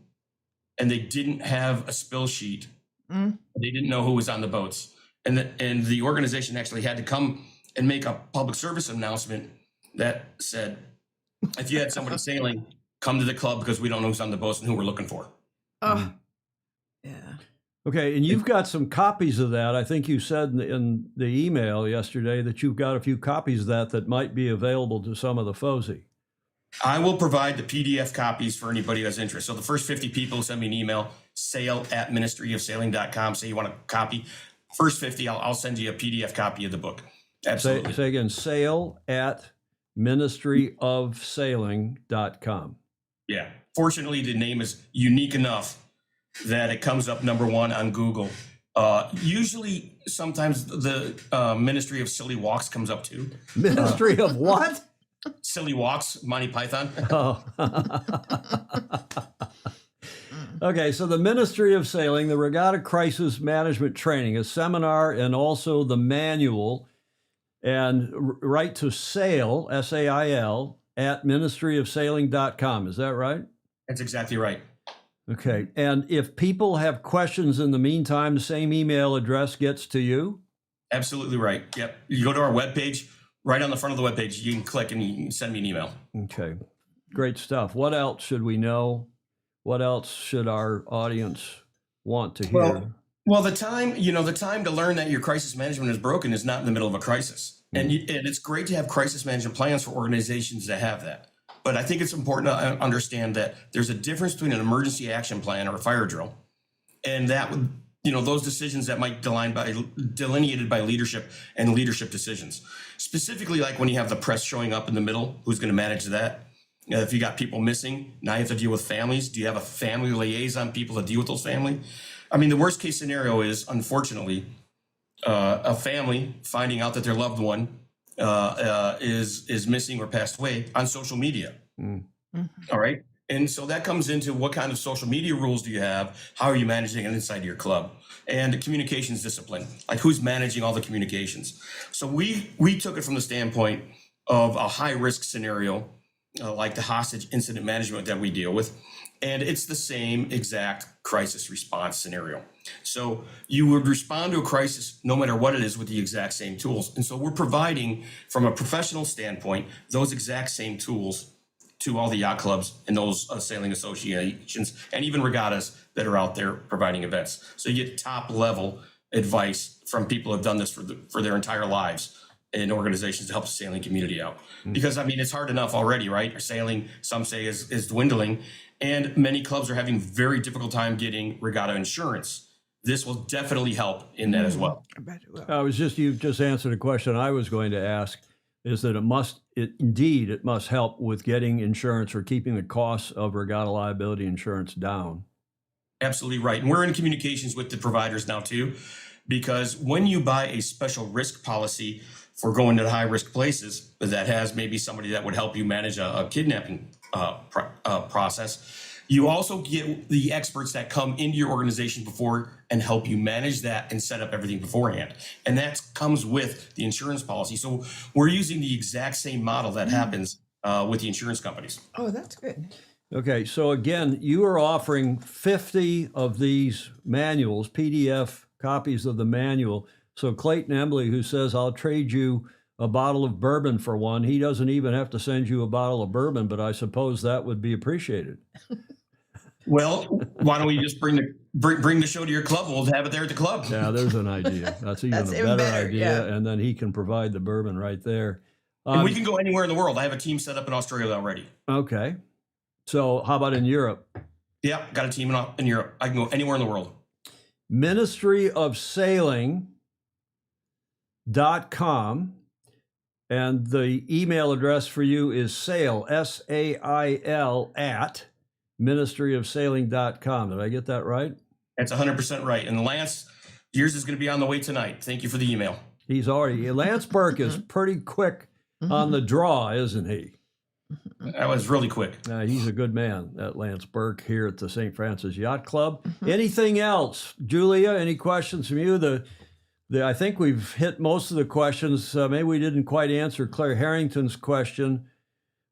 and they didn't have a spill sheet. They didn't know who was on the boats, and the organization actually had to come and make a public service announcement that said, if you had somebody sailing, come to the club because we don't know who's on the boats and who we're looking for. Oh, yeah. Okay, and you've got some copies of that. I think you said in the email yesterday that you've got a few copies of that might be available to some of the FOSI. I will provide the PDF copies for anybody who has interest. So the first 50 people send me an email, sale@ministryofsailing.com, say you want a copy. First 50, I'll send you a PDF copy of the book. Absolutely. Say again, sale@ministryofsailing.com. Yeah. Fortunately, the name is unique enough that it comes up #1 on Google. Usually, sometimes the Ministry of Silly Walks comes up too. Ministry of what? Silly Walks, Monty Python. Oh. Okay, so the Ministry of Sailing, the Regatta Crisis Management Training, a seminar, and also the manual, and write to SAIL, SAIL, @ministryofsailing.com. Is that right? That's exactly right. Okay, and if people have questions in the meantime, the same email address gets to you? Absolutely right. Yep. You go to our webpage, right on the front of the webpage, you can click and you can send me an email. Okay, great stuff. What else should we know? What else should our audience want to hear? Well, the time to learn that your crisis management is broken is not in the middle of a crisis. And it's great to have crisis management plans for organizations that have that. But I think it's important to understand that there's a difference between an emergency action plan or a fire drill. And that would, those decisions that might delineated by leadership and leadership decisions. Specifically, like when you have the press showing up in the middle, who's going to manage that? If you got people missing, now you have to deal with families. Do you have a family liaison, people to deal with those families? I mean, the worst case scenario is, unfortunately, a family finding out that their loved one is missing or passed away on social media. All right. And so that comes into what kind of social media rules do you have? How are you managing it inside your club? And the communications discipline, like who's managing all the communications. So we took it from the standpoint of a high risk scenario, like the hostage incident management that we deal with. And it's the same exact crisis response scenario. So you would respond to a crisis no matter what it is with the exact same tools. And so we're providing, from a professional standpoint, those exact same tools to all the yacht clubs and those sailing associations and even regattas that are out there providing events. So you get top level advice from people who have done this for their entire lives in organizations to help the sailing community out. Because, I mean, it's hard enough already, right? Sailing, some say, is dwindling. And many clubs are having very difficult time getting regatta insurance. This will definitely help in that as well. I bet it will. You just answered a question I was going to ask, is that it must help with getting insurance or keeping the costs of regatta liability insurance down. Absolutely right. And we're in communications with the providers now too, because when you buy a special risk policy for going to high risk places that has maybe somebody that would help you manage a kidnapping process, you also get the experts that come into your organization before and help you manage that and set up everything beforehand. And that comes with the insurance policy. So we're using the exact same model that happens with the insurance companies. Oh, that's good. Okay, so again, you are offering 50 of these manuals, PDF copies of the manual. So Clayton Embley, who says, I'll trade you a bottle of bourbon for one, he doesn't even have to send you a bottle of bourbon, but I suppose that would be appreciated. Well, why don't we just bring the show to your club? We'll have it there at the club. Yeah, there's an idea. That's even That's a even better better, idea. yeah. And then he can provide the bourbon right there. And we can go anywhere in the world. I have a team set up in Australia already. Okay. So how about in Europe? Yeah, got a team in Europe. I can go anywhere in the world. ministryofsailing.com. And the email address for you is sail, SAIL, at ministryofsailing.com. Did I get that right? That's 100% right. And Lance, yours is going to be on the way tonight. Thank you for the email. Lance Burke is pretty quick on the draw, isn't he? That was really quick. He's a good man, that Lance Burke here at the St. Francis Yacht Club. Anything else? Julia, any questions from you? I think we've hit most of the questions. Maybe we didn't quite answer Claire Harrington's question.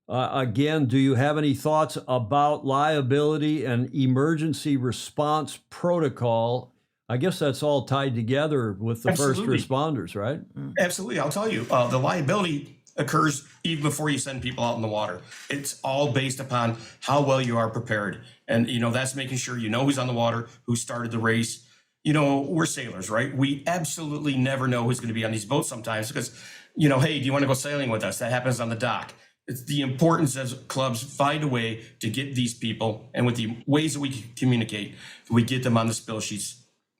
Again, do you have any thoughts about liability and emergency response protocol? I guess that's all tied together with the Absolutely. first responders, right? Absolutely. I'll tell you, the liability occurs even before you send people out in the water. It's all based upon how well you are prepared. And, that's making sure you know who's on the water, who started the race. We're sailors, right? We absolutely never know who's going to be on these boats sometimes because, hey, do you want to go sailing with us? That happens on the dock. It's the importance as clubs find a way to get these people, and with the ways that we can communicate, we get them on the spill sheets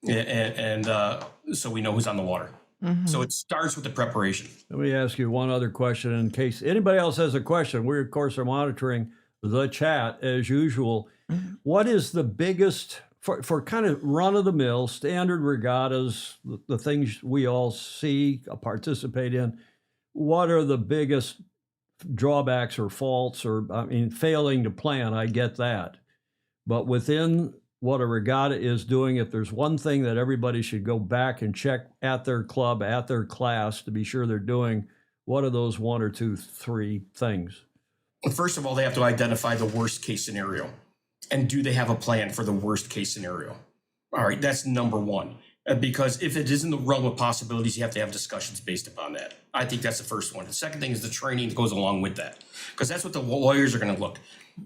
and so we know who's on the water. So it starts with the preparation. Let me ask you one other question in case anybody else has a question. We, of course, are monitoring the chat as usual. What is the biggest, for kind of run-of-the-mill, standard regattas, the things we all see, participate in, what are the biggest drawbacks or faults or, failing to plan? I get that. But within what a regatta is doing, if there's one thing that everybody should go back and check at their club, at their class to be sure they're doing, what are those 1 or 2, 3 things? First of all, they have to identify the worst case scenario. And do they have a plan for the worst case scenario? All right, that's number one. Because if it is in the realm of possibilities, you have to have discussions based upon that. I think that's the first one. The second thing is the training that goes along with that. Because that's what the lawyers are going to look.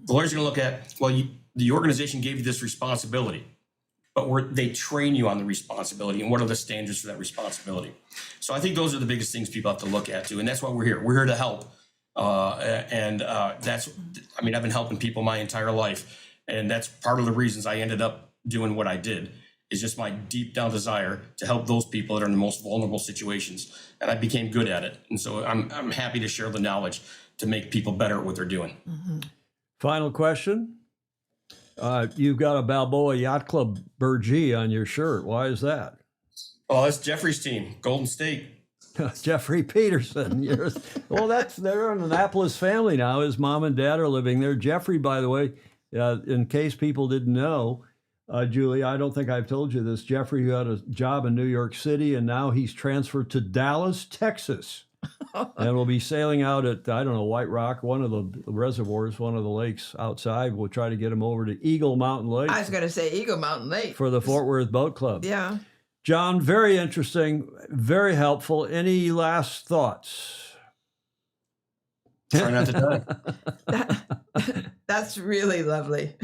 The lawyers are going to look at, well, the organization gave you this responsibility, but they train you on the responsibility and what are the standards for that responsibility. So I think those are the biggest things people have to look at too. And that's why we're here. We're here to help. I've been helping people my entire life. And that's part of the reasons I ended up doing what I did, is just my deep down desire to help those people that are in the most vulnerable situations. And I became good at it. And so I'm happy to share the knowledge to make people better at what they're doing. Final question. You've got a Balboa Yacht Club Burgee on your shirt. Why is that? Oh, that's Jeffrey's team, Golden State. Jeffrey Peterson. They're an Annapolis family now. His mom and dad are living there. Jeffrey, by the way, in case people didn't know, Julie, I don't think I've told you this. Jeffrey got a job in New York City, and now he's transferred to Dallas, Texas. And we'll be sailing out at, White Rock, one of the reservoirs, one of the lakes outside. We'll try to get him over to Eagle Mountain Lake. I was going to say Eagle Mountain Lake. For the Fort Worth Boat Club. Yeah. John, very interesting, very helpful. Any last thoughts? Try not to die. That's really lovely.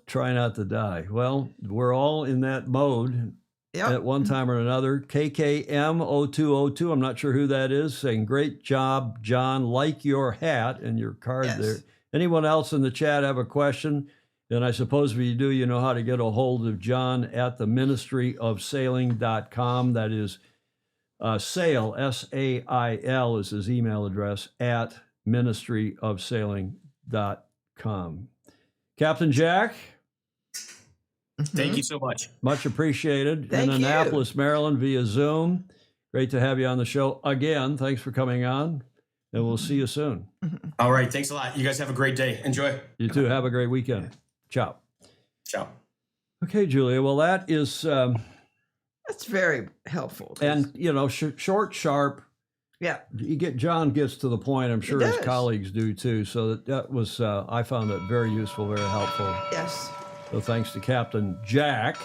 Try not to die. Well, we're all in that mode. Yep. At one time or another. KKM0202, I'm not sure who that is, saying, great job, John. Like your hat and your card there. Anyone else in the chat have a question? And I suppose if you do, you know how to get a hold of John at the ministryofsailing.com. That is sail, S-A-I-L is his email address, at ministryofsailing.com. Captain Jack? Thank you so much. Much appreciated. Thank in Annapolis, you. Maryland, via Zoom. Great to have you on the show again. Thanks for coming on, and we'll see you soon. All right. Thanks a lot. You guys have a great day. Enjoy. You too. Have a great weekend. Ciao. Ciao. Okay, Julia. Well, that is... that's very helpful. And, short, sharp. Yeah. John gets to the point. I'm sure his colleagues do too. So that was, I found that very useful, very helpful. Yes. So thanks to Captain Jack.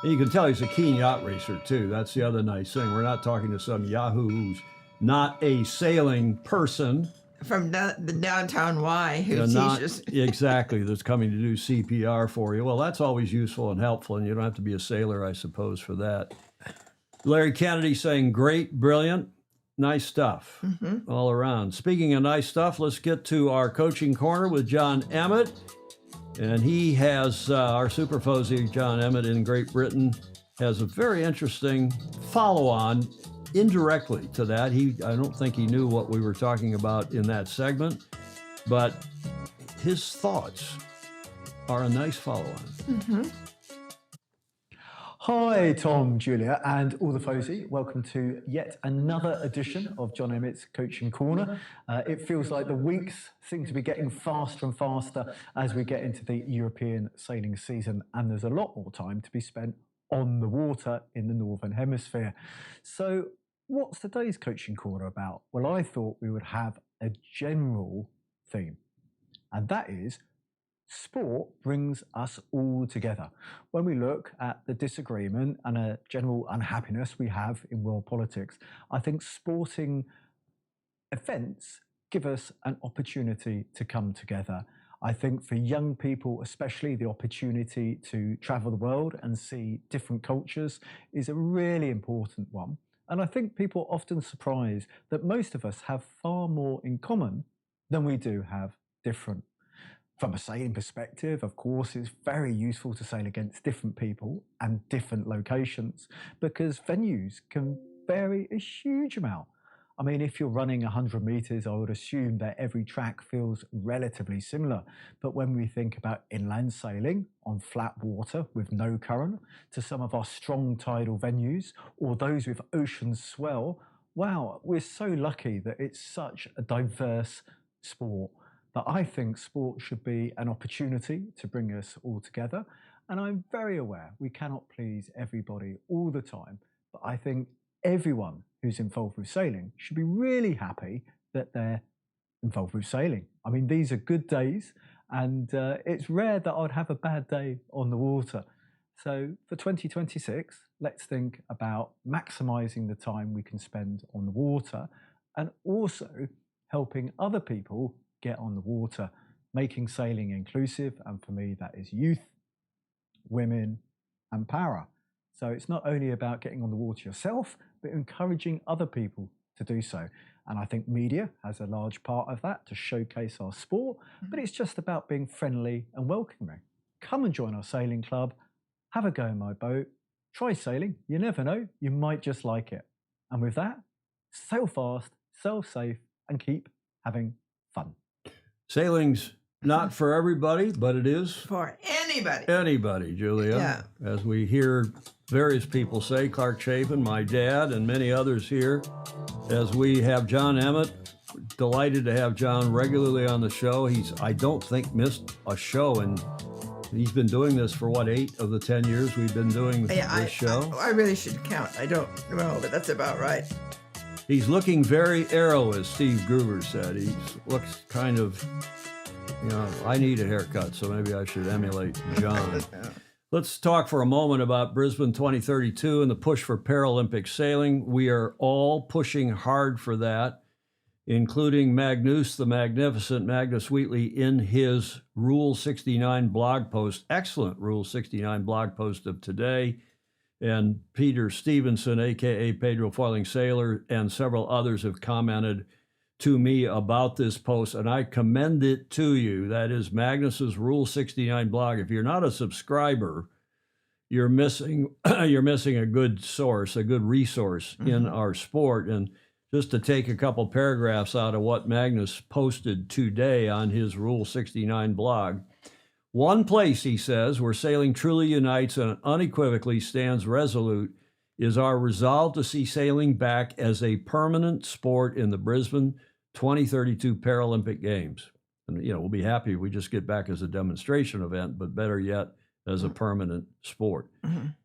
And you can tell he's a keen yacht racer too. That's the other nice thing. We're not talking to some Yahoo who's not a sailing person. From the downtown Y who teaches. Exactly, that's coming to do CPR for you. Well, that's always useful and helpful, and you don't have to be a sailor, I suppose, for that. Larry Kennedy saying, great, brilliant, nice stuff all around. Speaking of nice stuff, let's get to our coaching corner with John Emmett. And he has, our super Fozy, John Emmett in Great Britain, has a very interesting follow-on indirectly to that. I don't think he knew what we were talking about in that segment, but his thoughts are a nice follow-on. Hi, Tom, Julia, and all the Fozy. Welcome to yet another edition of John Emmett's Coaching Corner. It feels like the weeks seem to be getting faster and faster as we get into the European sailing season, and there's a lot more time to be spent on the water in the Northern Hemisphere. So, what's today's Coaching Corner about? Well, I thought we would have a general theme, and that is sport brings us all together. When we look at the disagreement and a general unhappiness we have in world politics, I think sporting events give us an opportunity to come together. I think for young people, especially, the opportunity to travel the world and see different cultures is a really important one. And I think people are often surprised that most of us have far more in common than we do have different. From a sailing perspective, of course, it's very useful to sail against different people and different locations because venues can vary a huge amount. I mean, if you're running 100 meters, I would assume that every track feels relatively similar. But when we think about inland sailing on flat water with no current to some of our strong tidal venues or those with ocean swell, wow, we're so lucky that it's such a diverse sport. But I think sport should be an opportunity to bring us all together. And I'm very aware we cannot please everybody all the time. But I think everyone who's involved with sailing should be really happy that they're involved with sailing. I mean, these are good days, and it's rare that I'd have a bad day on the water. So for 2026, let's think about maximising the time we can spend on the water and also helping other people get on the water, making sailing inclusive, and for me that is youth, women and para. So it's not only about getting on the water yourself, but encouraging other people to do so. And I think media has a large part of that to showcase our sport, but it's just about being friendly and welcoming. Come and join our sailing club, have a go in my boat, try sailing, you never know, you might just like it. And with that, sail fast, sail safe, and keep having fun. Sailing's not for everybody, but it is For anybody. anybody, Julia. Yeah. As we hear various people say, Clark Chapin, my dad, and many others here, as we have John Emmett. Delighted to have John regularly on the show. He's, I don't think, missed a show, and he's been doing this for, 8 of the 10 years we've been doing this show? I really should count. I don't know, but that's about right. He's looking very arrow, as Steve Gruber said. He looks kind of, I need a haircut, so maybe I should emulate John. Let's talk for a moment about Brisbane 2032 and the push for Paralympic sailing. We are all pushing hard for that, including Magnus the Magnificent, Magnus Wheatley, in his Rule 69 blog post, excellent Rule 69 blog post of today. And Peter Stevenson, a.k.a. Pedro Foiling Sailor, and several others have commented to me about this post, and I commend it to you. That is Magnus's Rule 69 blog. If you're not a subscriber, you're missing a good source, a good resource in our sport. And just to take a couple paragraphs out of what Magnus posted today on his Rule 69 blog, one place, he says, where sailing truly unites and unequivocally stands resolute is our resolve to see sailing back as a permanent sport in the Brisbane 2032 Paralympic Games. And, we'll be happy if we just get back as a demonstration event, but better yet, as a permanent sport.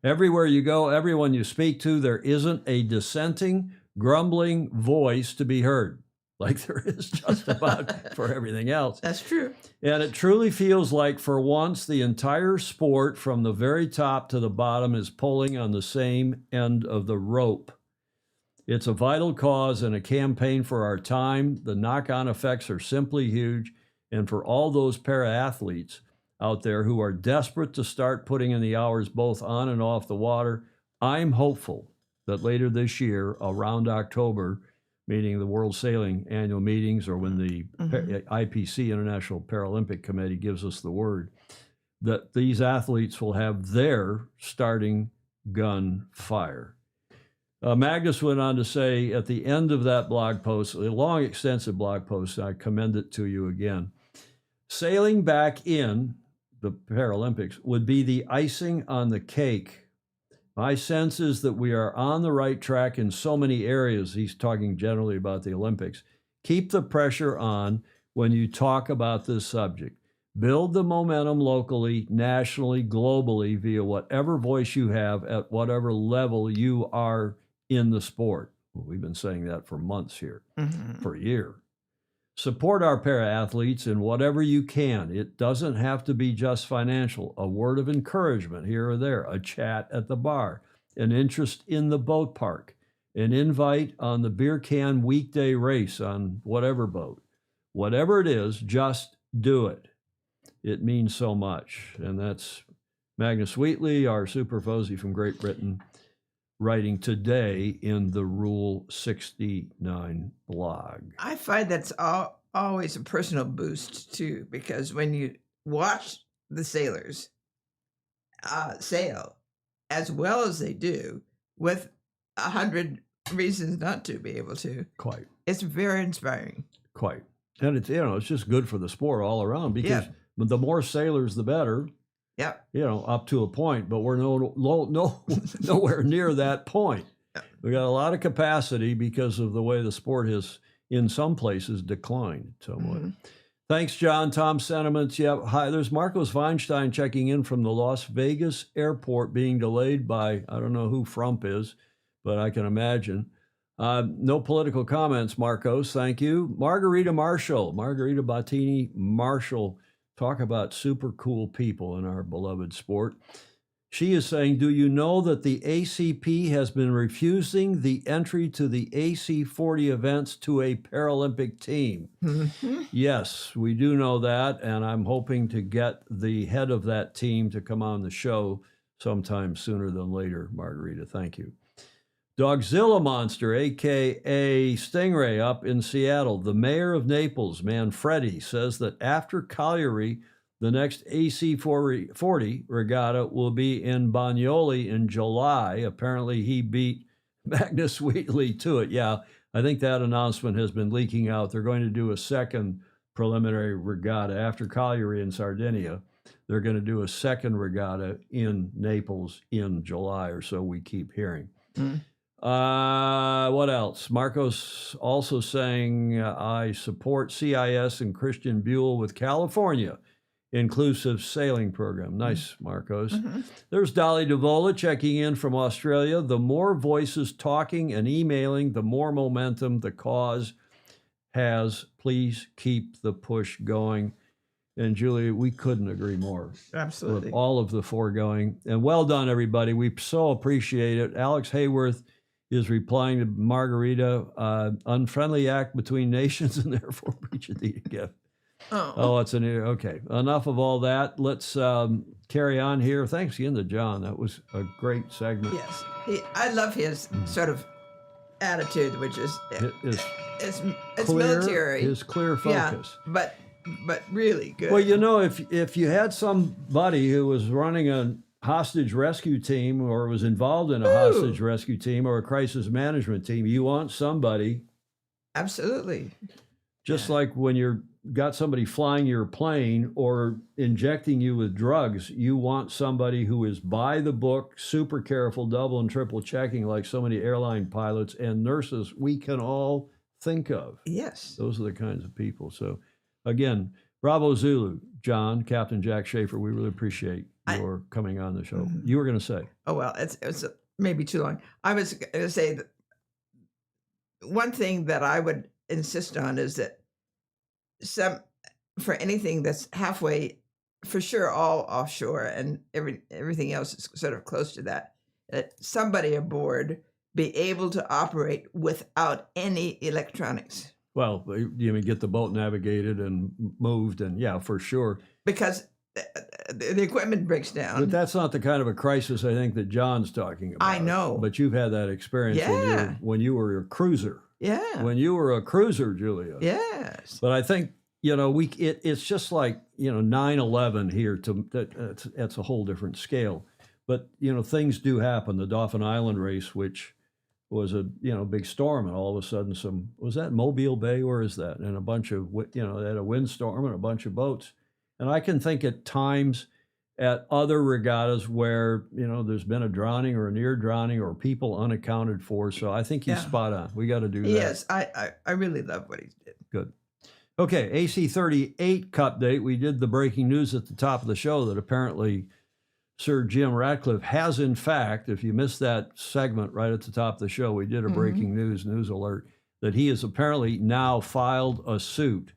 Everywhere you go, everyone you speak to, there isn't a dissenting, grumbling voice to be heard, like there is just about for everything else. That's true. And it truly feels like, for once, the entire sport from the very top to the bottom is pulling on the same end of the rope. It's a vital cause and a campaign for our time. The knock-on effects are simply huge. And for all those para-athletes out there who are desperate to start putting in the hours both on and off the water, I'm hopeful that later this year, around October, meaning the World Sailing annual meetings, or when the IPC, International Paralympic Committee, gives us the word, that these athletes will have their starting gun fire. Magnus went on to say at the end of that blog post, a long, extensive blog post, I commend it to you again, sailing back in the Paralympics would be the icing on the cake My sense is that we are on the right track in so many areas. He's talking generally about the Olympics. Keep the pressure on when you talk about this subject. Build the momentum locally, nationally, globally, via whatever voice you have at whatever level you are in the sport. Well, we've been saying that for months here, for a year. Support our para-athletes in whatever you can. It doesn't have to be just financial. A word of encouragement here or there, a chat at the bar, an interest in the boat park, an invite on the beer can weekday race on whatever boat. Whatever it is, just do it. It means so much. And that's Magnus Wheatley, our super Fozy from Great Britain, writing today in the Rule 69 blog. I find that's always a personal boost too, because when you watch the sailors sail as well as they do, with 100 reasons not to be able to, Quite. it's very inspiring. Quite. And it's, it's just good for the sport all around, because the more sailors, the better. Yep. Up to a point, but we're nowhere near that point. We got a lot of capacity because of the way the sport has, in some places, declined somewhat. Thanks, John. Tom sentiments. Yep. Hi, there's Marcos Weinstein checking in from the Las Vegas airport, being delayed by, I don't know who Frump is, but I can imagine. No political comments, Marcos. Thank you. Margarita Battini Marshall. Talk about super cool people in our beloved sport. She is saying, do you know that the ACP has been refusing the entry to the AC40 events to a Paralympic team? Yes, we do know that, and I'm hoping to get the head of that team to come on the show sometime sooner than later, Margarita. Thank you. Dogzilla Monster, a.k.a. Stingray, up in Seattle. The mayor of Naples, Manfredi, says that after Cagliari, the next AC40 regatta will be in Bagnoli in July. Apparently, he beat Magnus Wheatley to it. Yeah, I think that announcement has been leaking out. They're going to do a second preliminary regatta after Cagliari in Sardinia. They're going to do a second regatta in Naples in July, or so we keep hearing. What else? Marcos also saying, I support CIS and Christian Buell with California Inclusive Sailing Program. Nice, Marcos. There's Dolly DeVola checking in from Australia. The more voices talking and emailing, the more momentum the cause has. Please keep the push going. And Julia, we couldn't agree more. Absolutely. With all of the foregoing. And well done, everybody. We so appreciate it. Alex Hayworth is replying to Margarita, unfriendly act between nations and therefore breach of the gift. It's okay. Enough of all that. Let's carry on here. Thanks again to John. That was a great segment. Yes, I love his sort of attitude, which is it's clear, military. His clear focus. Yeah, but really good. Well, if you had somebody who was running a hostage rescue team or was involved in a hostage rescue team or a crisis management team, you want somebody. Absolutely. Just like when you're got somebody flying your plane or injecting you with drugs, you want somebody who is by the book, super careful, double and triple checking, like so many airline pilots and nurses we can all think of. Yes. Those are the kinds of people. So again, bravo Zulu, John, Captain Jack Schafer, we really appreciate your coming on the show. You were going to say. Oh, well, it's maybe too long. I was going to say that one thing that I would insist on is that for anything that's halfway, for sure, all offshore and everything else is sort of close to that somebody aboard be able to operate without any electronics. Well, you mean get the boat navigated and moved, and yeah, for sure. Because the equipment breaks down. But that's not the kind of a crisis I think that John's talking about. I know. But you've had that experience when you were a cruiser. Yeah. When you were a cruiser, Julia. Yes. But I think, it's just like, 9/11 here. That's a whole different scale. But, things do happen. The Dauphin Island race, which was a, big storm, and all of a sudden was that Mobile Bay? Where is that? And a bunch of, they had a windstorm and a bunch of boats. And I can think at times at other regattas where, there's been a drowning or a near drowning or people unaccounted for. So I think he's spot on. We got to do that. Yes, I really love what he did. Good. Okay, AC 38 Cup date. We did the breaking news at the top of the show that apparently Sir Jim Ratcliffe has, in fact, if you missed that segment right at the top of the show, we did a breaking news alert that he has apparently now filed a suit,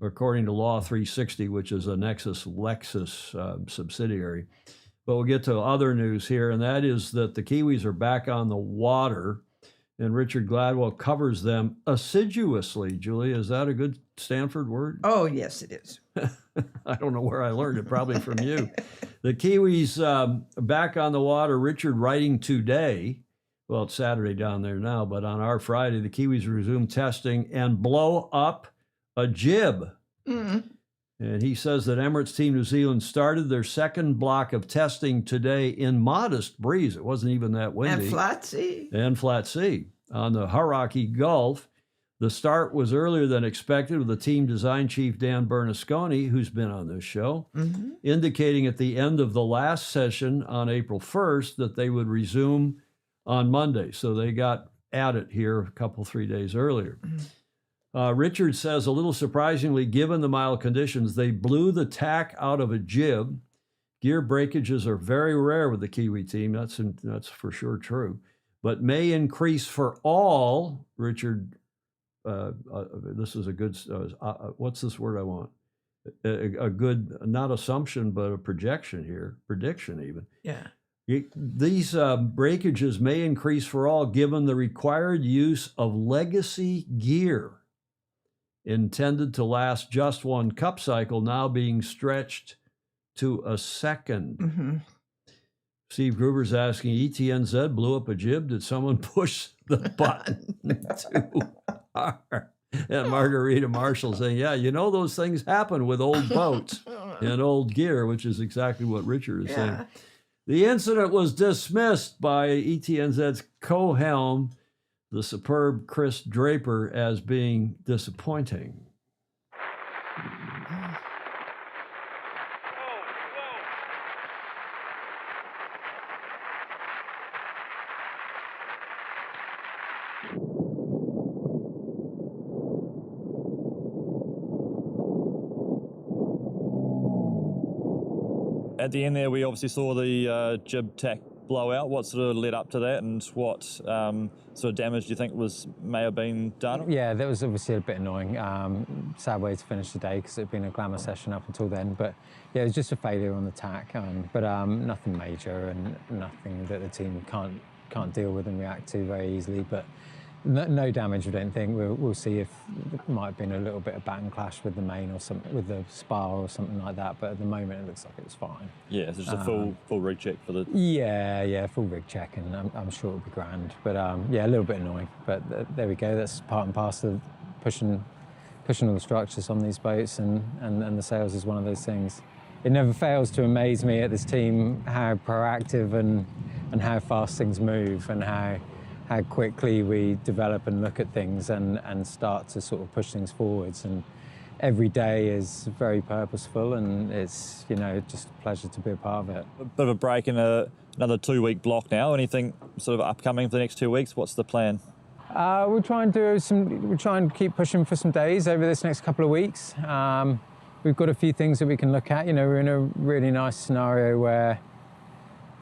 according to Law 360, which is a Nexus Lexus subsidiary. But we'll get to other news here, and that is that the Kiwis are back on the water, and Richard Gladwell covers them assiduously. Julia, is that a good Stanford word? Oh, yes, it is. I don't know where I learned it, probably from you. The Kiwis back on the water. Richard writing today. Well, it's Saturday down there now, but on our Friday, the Kiwis resume testing and blow up a jib. And he says that Emirates Team New Zealand started their second block of testing today in modest breeze. It wasn't even that windy. And flat sea. On the Hauraki Gulf. The start was earlier than expected, with the team design chief Dan Bernasconi, who's been on this show, indicating at the end of the last session on April 1st that they would resume on Monday. So they got at it here a couple, 3 days earlier. Richard says, a little surprisingly, given the mild conditions, they blew the tack out of a jib. Gear breakages are very rare with the Kiwi team. That's for sure true. But may increase for all, Richard. This is a good, what's this word I want? A good, not assumption, but a projection here, prediction even. Yeah. These breakages may increase for all given the required use of legacy gear intended to last just one cup cycle, now being stretched to a second. Steve Gruber's asking, ETNZ blew up a jib. Did someone push the button too hard? And Margarita Marshall saying, yeah, those things happen with old boats and old gear, which is exactly what Richard is saying. The incident was dismissed by ETNZ's co-helm, the superb Chris Draper, as being disappointing. At the end there, we obviously saw the jib tack blow out. What sort of led up to that, and what sort of damage do you think may have been done? Yeah, that was obviously a bit annoying. Sad way to finish the day because it had been a glamour session up until then. But yeah, it was just a failure on the tack, but nothing major and nothing that the team can't deal with and react to very easily. But no damage, I don't think. We'll see if it might have been a little bit of baton clash with the main or something, with the spar or something like that. But at the moment, it looks like it was fine. Yeah, so just a full rig check for the. Yeah, full rig check, and I'm sure it'll be grand. But yeah, a little bit annoying. But there we go. That's part and parcel of pushing all the structures on these boats, and the sails is one of those things. It never fails to amaze me at this team how proactive and how fast things move, and how quickly we develop and look at things and start to sort of push things forwards. And every day is very purposeful, and it's just a pleasure to be a part of it. A bit of a break in another 2-week block now. Anything sort of upcoming for the next 2 weeks? What's the plan? We'll try and keep pushing for some days over this next couple of weeks. We've got a few things that we can look at. We're in a really nice scenario where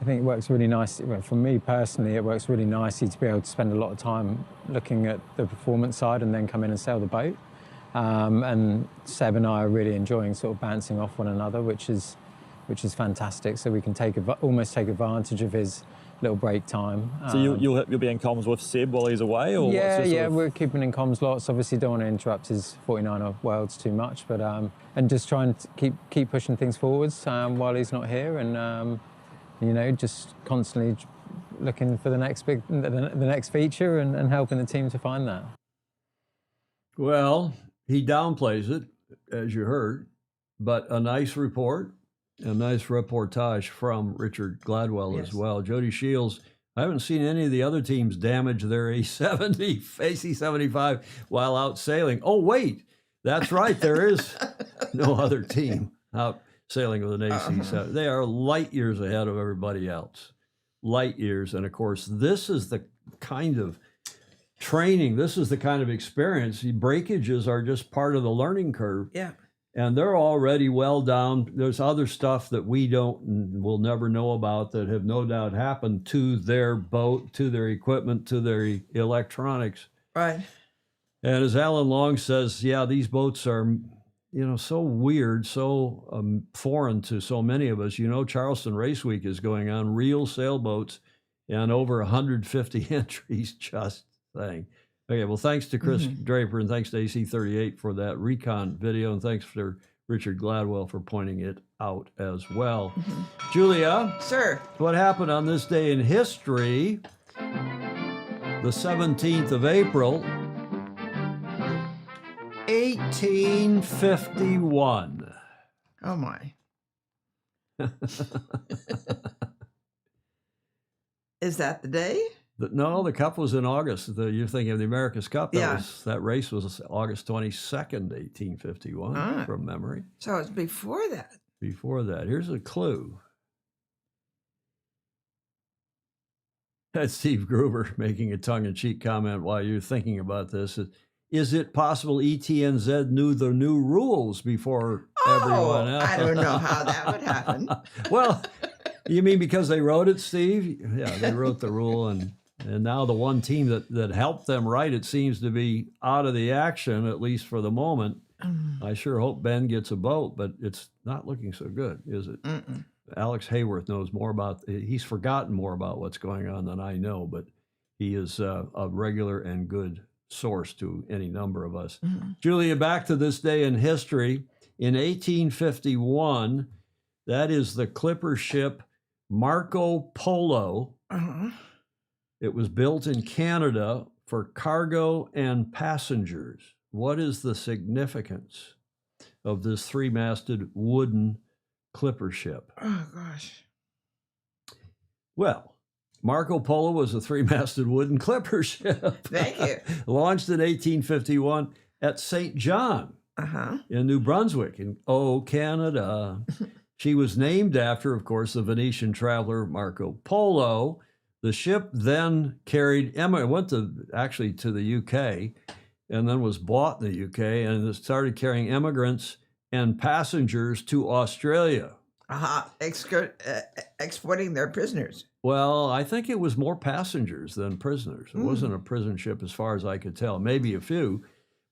I think it works really nice. Well, for me personally, it works really nicely to be able to spend a lot of time looking at the performance side and then come in and sail the boat. And Seb and I are really enjoying sort of bouncing off one another, which is fantastic. So we can almost take advantage of his little break time. So you'll be in comms with Seb while he's away, or yeah, we're keeping in comms lots. Obviously, don't want to interrupt his 49er worlds too much, but and just trying to keep pushing things forwards while he's not here, and just constantly looking for the next feature and helping the team to find that. Well, he downplays it, as you heard, but a nice report, a nice reportage from Richard Gladwell as well. Jody Shields, I haven't seen any of the other teams damage their A70, AC-75 while out sailing. Oh, wait, that's right. There is no other team out sailing with an AC-7. They are light years ahead of everybody else. Light years. And of course, this is the kind of training, this is the kind of experience. The breakages are just part of the learning curve. Yeah. And they're already well down. There's other stuff that we will never know about that have no doubt happened to their boat, to their equipment, to their electronics. Right. And as Alan Long says, yeah, these boats are, so weird, so foreign to so many of us. Charleston Race Week is going on, real sailboats, and over 150 entries, just saying. Okay, well, thanks to Chris Draper and thanks to AC38 for that recon video, and thanks to Richard Gladwell for pointing it out as well. Julia? Sir? What happened on this day in history, the 17th of April, 1851. Oh, my. Is that the day? No, the Cup was in August. You're thinking of the America's Cup. Yeah. That race was August 22nd, 1851, from memory. So it's before that. Before that. Here's a clue. That's Steve Gruber making a tongue-in-cheek comment while you're thinking about this. Is it possible ETNZ knew the new rules before everyone else? I don't know how that would happen. Well, you mean because they wrote it, Steve? Yeah, they wrote the rule, and now the one team that helped them write it seems to be out of the action, at least for the moment. I sure hope Ben gets a boat, but it's not looking so good, is it? Alex Hayworth knows more he's forgotten more about what's going on than I know, but he is a regular and good source to any number of us. Julia, back to this day in history. In 1851, that is the clipper ship Marco Polo. It was built in Canada for cargo and passengers. What is the significance of this three-masted wooden clipper ship? Oh, gosh. Well, Marco Polo was a three-masted wooden clipper ship. Thank you. Launched in 1851 at St. John in New Brunswick, in Canada. She was named after, of course, the Venetian traveler Marco Polo. The ship then went to the UK, and then was bought in the UK, and it started carrying immigrants and passengers to Australia. Exporting their prisoners. Well, I think it was more passengers than prisoners. It wasn't a prison ship as far as I could tell, maybe a few.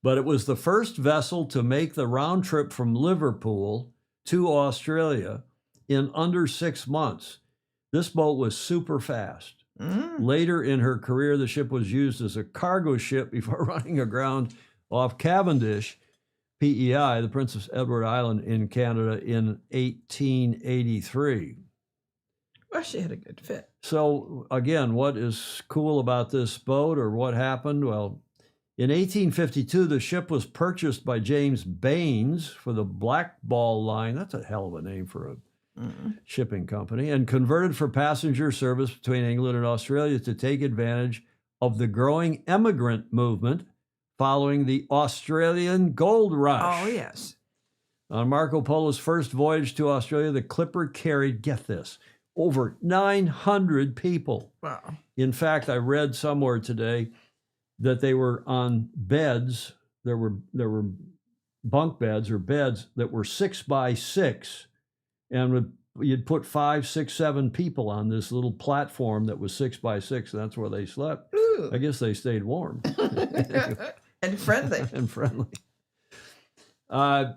But it was the first vessel to make the round trip from Liverpool to Australia in under 6 months. This boat was super fast. Later in her career, the ship was used as a cargo ship before running aground off Cavendish, PEI, the Princess Edward Island in Canada in 1883. Well, she had a good fit. So again, what is cool about this boat, or what happened? Well, in 1852, the ship was purchased by James Baines for the Black Ball Line. That's a hell of a name for a shipping company, and converted for passenger service between England and Australia to take advantage of the growing immigrant movement following the Australian gold rush. Oh, yes. On Marco Polo's first voyage to Australia, the clipper carried, get this, over 900 people. Wow. In fact, I read somewhere today that they were on beds. There were bunk beds or beds that were 6 by 6, and you'd put 5, 6, 7 people on this little platform that was 6 by 6. And that's where they slept. Ooh. I guess they stayed warm And friendly. and friendly. On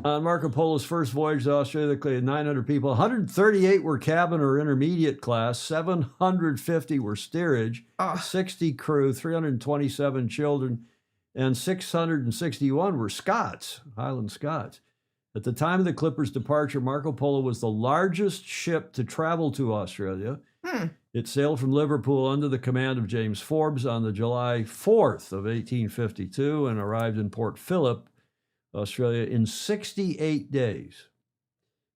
Marco Polo's first voyage to Australia, they cleared 900 people. 138 were cabin or intermediate class. 750 were steerage. 60 crew, 327 children, and 661 were Scots, Highland Scots. At the time of the Clipper's departure, Marco Polo was the largest ship to travel to Australia. It sailed from Liverpool under the command of James Forbes on the July 4th of 1852 and arrived in Port Phillip, Australia, in 68 days.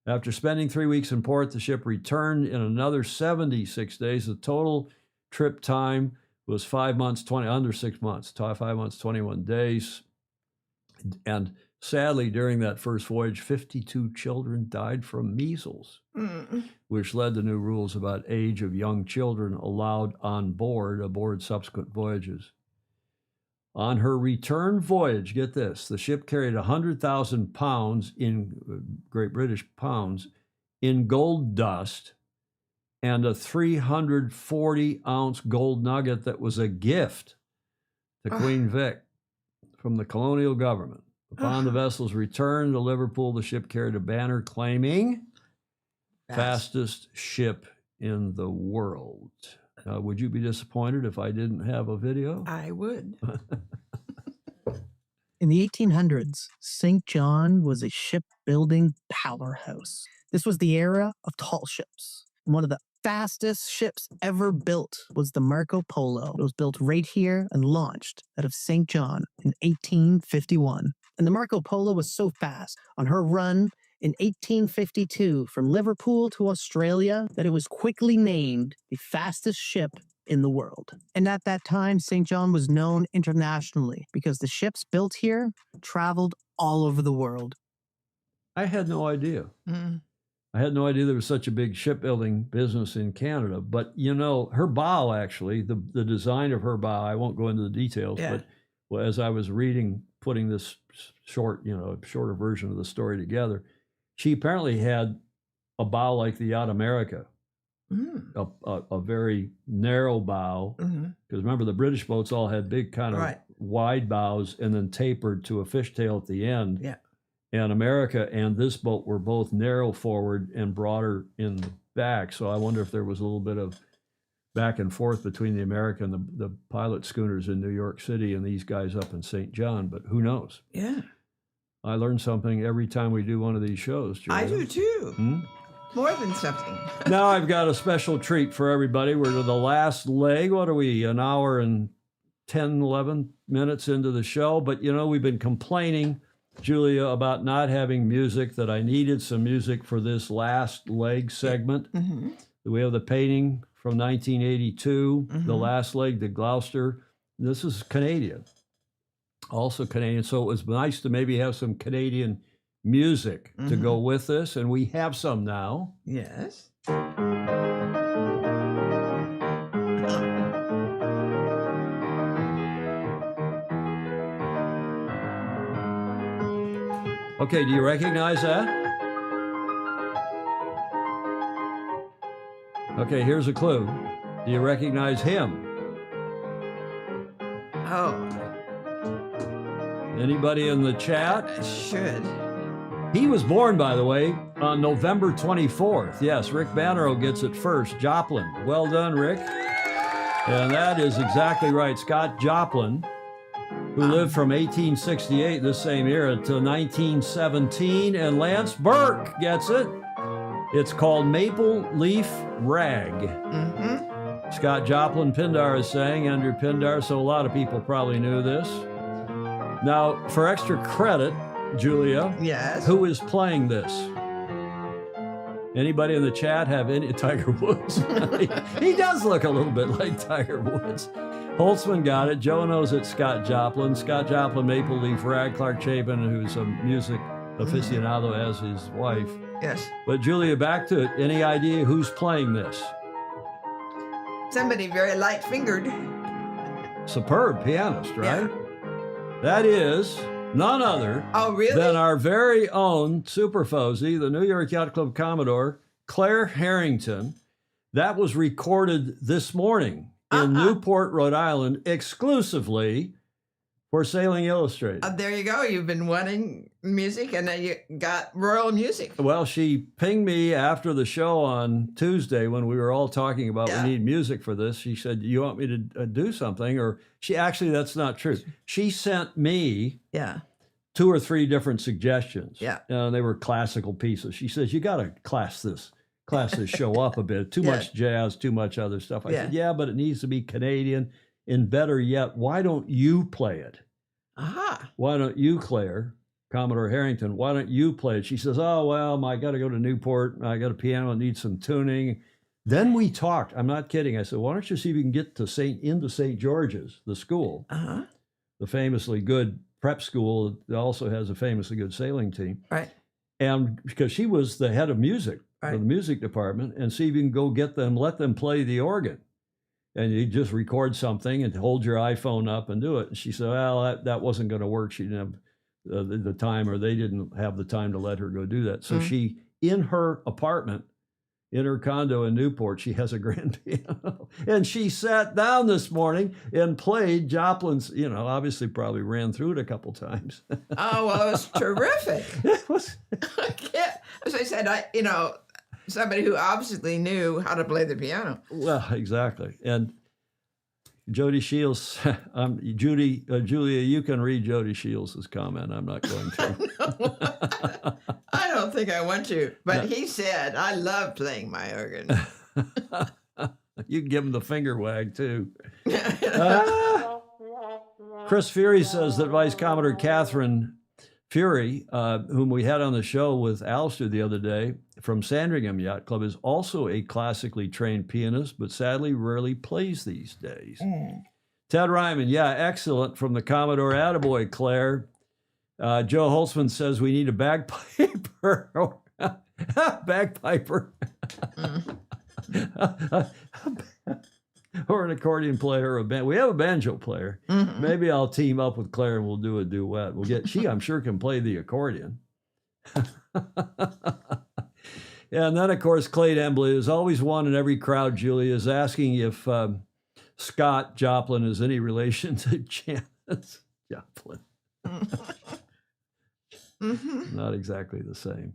After spending 3 weeks in port, the ship returned in another 76 days. The total trip time was under 6 months, 5 months, 21 days. And Sadly, during that first voyage, 52 children died from measles, which led to new rules about age of young children allowed on board aboard subsequent voyages. On her return voyage, get this, the ship carried 100,000 pounds in Great British pounds in gold dust and a 340-ounce gold nugget that was a gift to Queen Vic from the colonial government. Upon the vessel's return to Liverpool, the ship carried a banner claiming fastest ship in the world. Would you be disappointed if I didn't have a video? I would. In the 1800s, St. John was a shipbuilding powerhouse. This was the era of tall ships. One of the fastest ships ever built was the Marco Polo. It was built right here and launched out of St. John in 1851. And the Marco Polo was so fast on her run in 1852 from Liverpool to Australia that it was quickly named the fastest ship in the world. And at that time, St. John was known internationally because the ships built here traveled all over the world. I had no idea. I had no idea there was such a big shipbuilding business in Canada. But, you know, her bow, actually, the design of her bow, I won't go into the details, but well, as I was reading, putting this shorter version of the story together, she apparently had a bow like the Yacht America, a very narrow bow. Because remember, the British boats all had big kind of wide bows and then tapered to a fishtail at the end. Yeah. And America and this boat were both narrow forward and broader in the back. So I wonder if there was a little bit of back and forth between the America and the pilot schooners in New York City and these guys up in St. John, but who knows? Yeah. I learn something every time we do one of these shows, Julia. I do too. More than something. Now I've got a special treat for everybody. We're to the last leg. What are we, an hour and 10, 11 minutes into the show? But, you know, we've been complaining, Julia, about not having music, that I needed some music for this last leg segment. We have the painting from 1982, the last leg to Gloucester. This is Canadian, also Canadian. So it was nice to maybe have some Canadian music to go with this, and we have some now. Yes. Okay, do you recognize that? Okay, here's a clue. Do you recognize him? Oh. Anybody in the chat? I should. He was born, by the way, on November 24th. Yes, Rick Bannerow gets it first. Joplin. Well done, Rick. And that is exactly right. Scott Joplin, who lived from 1868, this same era, to 1917. And Lance Burke gets it. It's called Maple Leaf Rag. Scott Joplin, Pindar is saying, Andrew Pindar, so a lot of people probably knew this. Now, for extra credit, Julia, Yes. who is playing this? Anybody in the chat have any? Tiger Woods. He does look a little bit like Tiger Woods. Holtzman got it. Joe knows it's Scott Joplin. Scott Joplin, Maple Leaf Rag. Clark Chapin, who's a music aficionado, as his wife. Yes. But Julia, back to it. Any idea who's playing this? Somebody very light-fingered. Superb pianist, right? That is none other than our very own Super Fozy, the New York Yacht Club Commodore, Claire Harrington. That was recorded this morning in Newport, Rhode Island, exclusively for Sailing Illustrated. There you go. You've been wanting music, and then you got royal music. Well, she pinged me after the show on Tuesday when we were all talking about we need music for this. She said, you want me to do something? Or she actually, that's not true. She sent me 2 or 3 different suggestions. They were classical pieces. She says, you got to class this show up a bit. Too much jazz, too much other stuff. I said, yeah, but it needs to be Canadian. And better yet, why don't you play it? Why don't you, Claire, Commodore Harrington, why don't you play it? She says, oh, well, I got to go to Newport. I got a piano. It needs some tuning. Then we talked. I'm not kidding. I said, why don't you see if you can get to into St. George's, the school, the famously good prep school that also has a famously good sailing team. Right. And because she was the head of music for the music department, and see if you can go let them play the organ. And you just record something and hold your iPhone up and do it. And she said, well, that wasn't going to work. She didn't have the time, or they didn't have the time to let her go do that. So she, in her apartment, in her condo in Newport, she has a grand piano. And she sat down this morning and played Joplin's, obviously probably ran through it a couple times. Oh, well, it was terrific. It was. As I said, somebody who obviously knew how to play the piano. Well, exactly. And Jody Shields, Julia, you can read Jody Shields' comment. I'm not going to. I don't think I want to, but he said, I love playing my organ. You can give him the finger wag, too. Chris Fury says that Vice Commodore Catherine Fury, whom we had on the show with Alistair the other day from Sandringham Yacht Club, is also a classically trained pianist, but sadly rarely plays these days. Ted Ryman, excellent from the Commodore. Attaboy, Claire. Joe Holtzman says we need a bagpiper. Bagpiper. Or an accordion player, or a band. We have a banjo player. Maybe I'll team up with Claire and we'll do a duet. She, I'm sure, can play the accordion. And then, of course, Clay Embley is always one in every crowd. Julia is asking if Scott Joplin is any relation to Janis Joplin. Not exactly the same.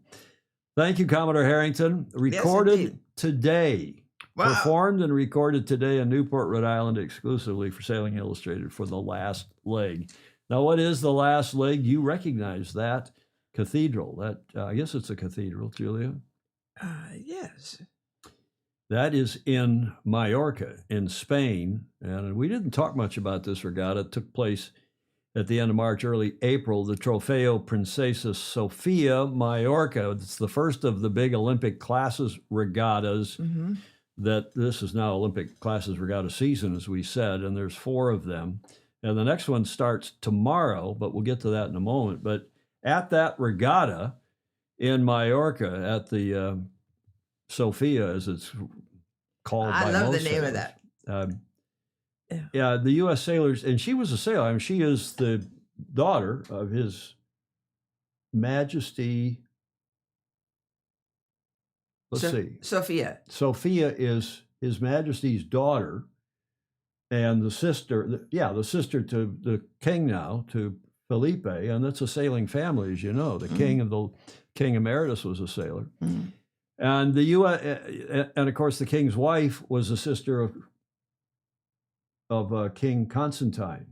Thank you, Commodore Harrington. Recorded today. Wow. Performed and recorded today in Newport, Rhode Island, exclusively for Sailing Illustrated for the last leg. Now, what is the last leg? You recognize that cathedral. That I guess it's a cathedral, Julia. Yes. That is in Mallorca, in Spain. And we didn't talk much about this regatta. It took place at the end of March, early April. The Trofeo Princesa Sofia Mallorca. It's the first of the big Olympic classes regattas. That this is now Olympic classes regatta season, as we said, and there's 4 of them. And the next one starts tomorrow, but we'll get to that in a moment. But at that regatta in Mallorca, at the Sofia, as it's called by most I love the name sailors, of that. Yeah, the U.S. sailors, and she was a sailor. I mean, she is the daughter of His Majesty. Let's see. Sophia. Sophia is His Majesty's daughter, and the sister to the king now, to Felipe, and that's a sailing family, as you know. The King Emeritus was a sailor, and the U.S. and of course the king's wife was a sister of King Constantine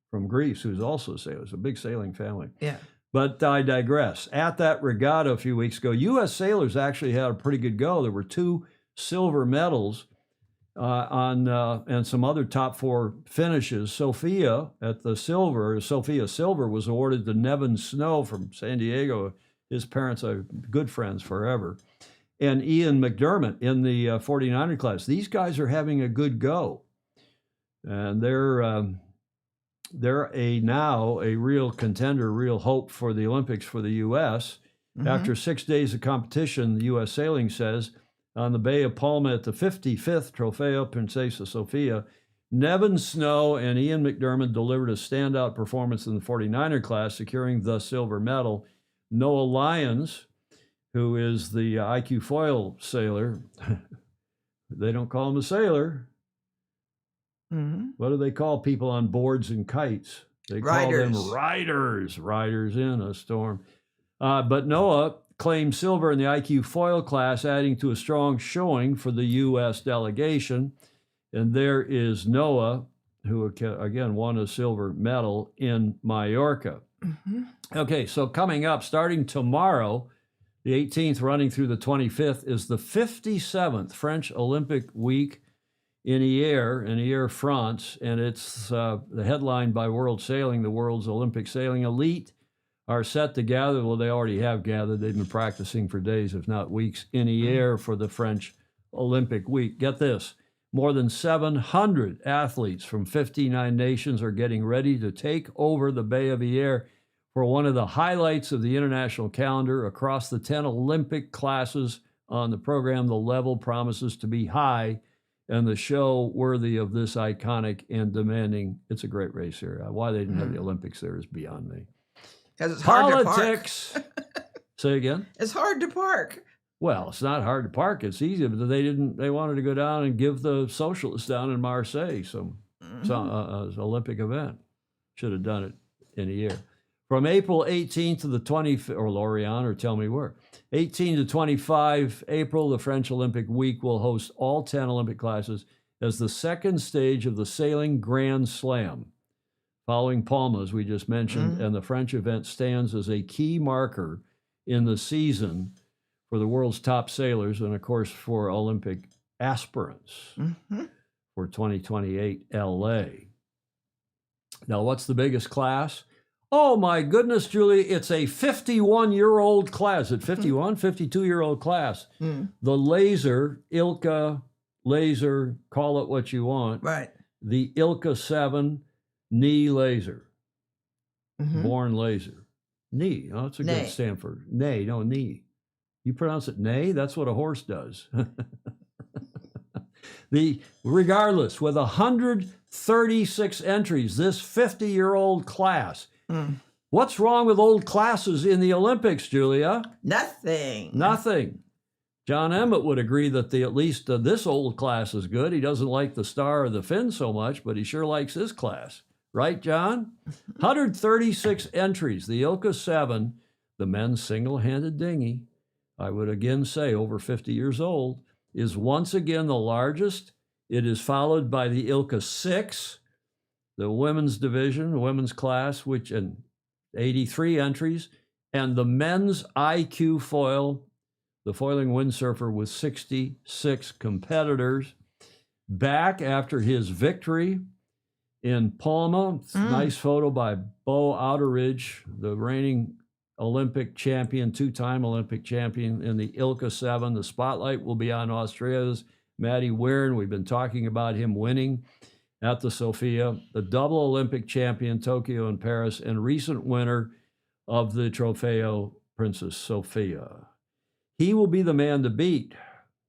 from Greece, who's also a sailor. It's a big sailing family. Yeah. But I digress. At that regatta a few weeks ago, U.S. sailors actually had a pretty good go. There were 2 silver medals and some other top 4 finishes. Sophia Silver was awarded to Nevin Snow from San Diego. His parents are good friends forever. And Ian McDermott in the 49er class. These guys are having a good go. And they're now a real contender, real hope for the Olympics for the U.S. After 6 days of competition, the U.S. Sailing says, on the Bay of Palma at the 55th Trofeo Princesa Sofia, Nevin Snow and Ian McDermott delivered a standout performance in the 49er class, securing the silver medal. Noah Lyons, who is the IQ foil sailor, they don't call him a sailor. What do they call people on boards and kites? They call them riders in a storm. But Noah claimed silver in the IQ foil class, adding to a strong showing for the U.S. delegation. And there is Noah, who again won a silver medal in Mallorca. Okay, so coming up, starting tomorrow, the 18th running through the 25th, is the 57th French Olympic Week in Hyères, France, and it's the headline by World Sailing. The world's Olympic sailing elite are set to gather. Well, they already have gathered. They've been practicing for days, if not weeks, in Hyères for the French Olympic Week. Get this. More than 700 athletes from 59 nations are getting ready to take over the Bay of the Air for one of the highlights of the international calendar. Across the 10 Olympic classes on the program, the level promises to be high and the show worthy of this iconic and demanding. It's a great race here. Why they didn't have the Olympics there is beyond me. Because it's hard Politics. to park. Say again? It's hard to park. Well, it's not hard to park. It's easy, but they wanted to go down and give the socialists down in Marseille some Olympic event. Should have done it in a year. From April 18th to the 20th, or Lorient, or tell me where. 18 to 25 April, the French Olympic Week will host all 10 Olympic classes as the second stage of the Sailing Grand Slam. Following Palma, as we just mentioned, and the French event stands as a key marker in the season for the world's top sailors and, of course, for Olympic aspirants for 2028 LA. Now, what's the biggest class? Oh, my goodness, Julie, it's a 51-year-old class. At 51, 52-year-old class. The laser, Ilka laser, call it what you want. Right. The Ilka 7 knee laser. Born laser. Knee. Oh, that's a good Stanford. Nay, no, knee. You pronounce it nay? That's what a horse does. Regardless, with 136 entries, this 50-year-old class. What's wrong with old classes in the Olympics, Julia? Nothing. Nothing. John Emmett would agree that at least this old class is good. He doesn't like the Star or the Finn so much, but he sure likes this class. Right, John? 136 entries. The Ilka 7, the men's single-handed dinghy, I would again say over 50 years old, is once again the largest. It is followed by the Ilka 6, the women's division, the women's class, which in 83 entries, and the men's IQ foil, the foiling windsurfer with 66 competitors. Back after his victory in Palma, nice photo by Bo Outeridge, the reigning Olympic champion, two-time Olympic champion in the Ilka 7. The spotlight will be on Austria's Matty Weirn. We've been talking about him winning at the Sofia, the double Olympic champion, Tokyo and Paris, and recent winner of the Trofeo Princess Sophia. He will be the man to beat,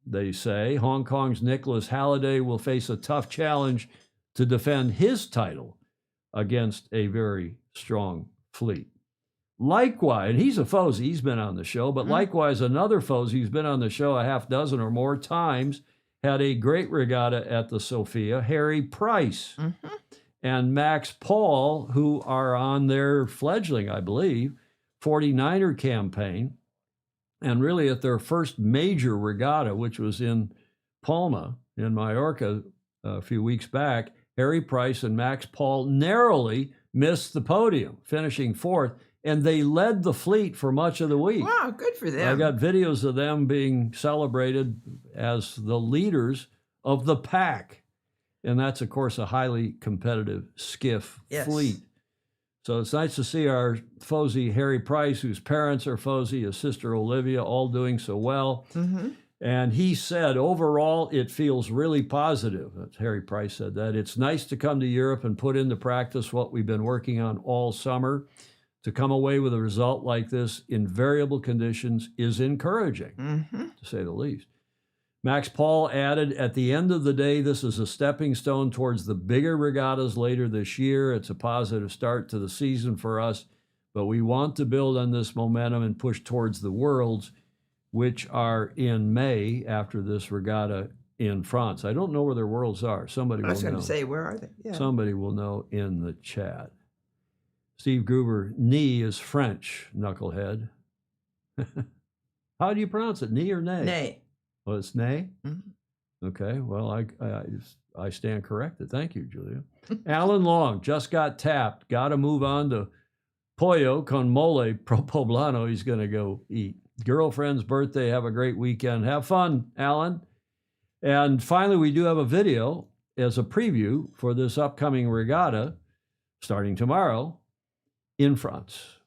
they say. Hong Kong's Nicholas Halliday will face a tough challenge to defend his title against a very strong fleet. Likewise, and he's a Fozy, he's been on the show, but likewise, another Fozy who's been on the show a half dozen or more times, had a great regatta at the Sofia, Harry Price and Max Paul, who are on their fledgling, I believe, 49er campaign, and really at their first major regatta, which was in Palma, in Mallorca, a few weeks back. Harry Price and Max Paul narrowly missed the podium, finishing fourth, and they led the fleet for much of the week. Wow, good for them. I got videos of them being celebrated as the leaders of the pack. And that's, of course, a highly competitive skiff fleet. So it's nice to see our Fozy Harry Price, whose parents are Fozy, his sister Olivia, all doing so well. And he said, overall, it feels really positive. Harry Price said that. It's nice to come to Europe and put into practice what we've been working on all summer. To come away with a result like this in variable conditions is encouraging, to say the least. Max Paul added, at the end of the day, this is a stepping stone towards the bigger regattas later this year. It's a positive start to the season for us, but we want to build on this momentum and push towards the Worlds, which are in May after this regatta in France. I don't know where their Worlds are. Somebody will know. I was going to say, where are they? Yeah. Somebody will know in the chat. Steve Gruber, knee is French, knucklehead. How do you pronounce it, knee or nay? Nay. Oh, it's nay? Okay, well, I stand corrected. Thank you, Julia. Alan Long just got tapped. Got to move on to Pollo con mole pro poblano. He's going to go eat. Girlfriend's birthday. Have a great weekend. Have fun, Alan. And finally, we do have a video as a preview for this upcoming regatta starting tomorrow in France.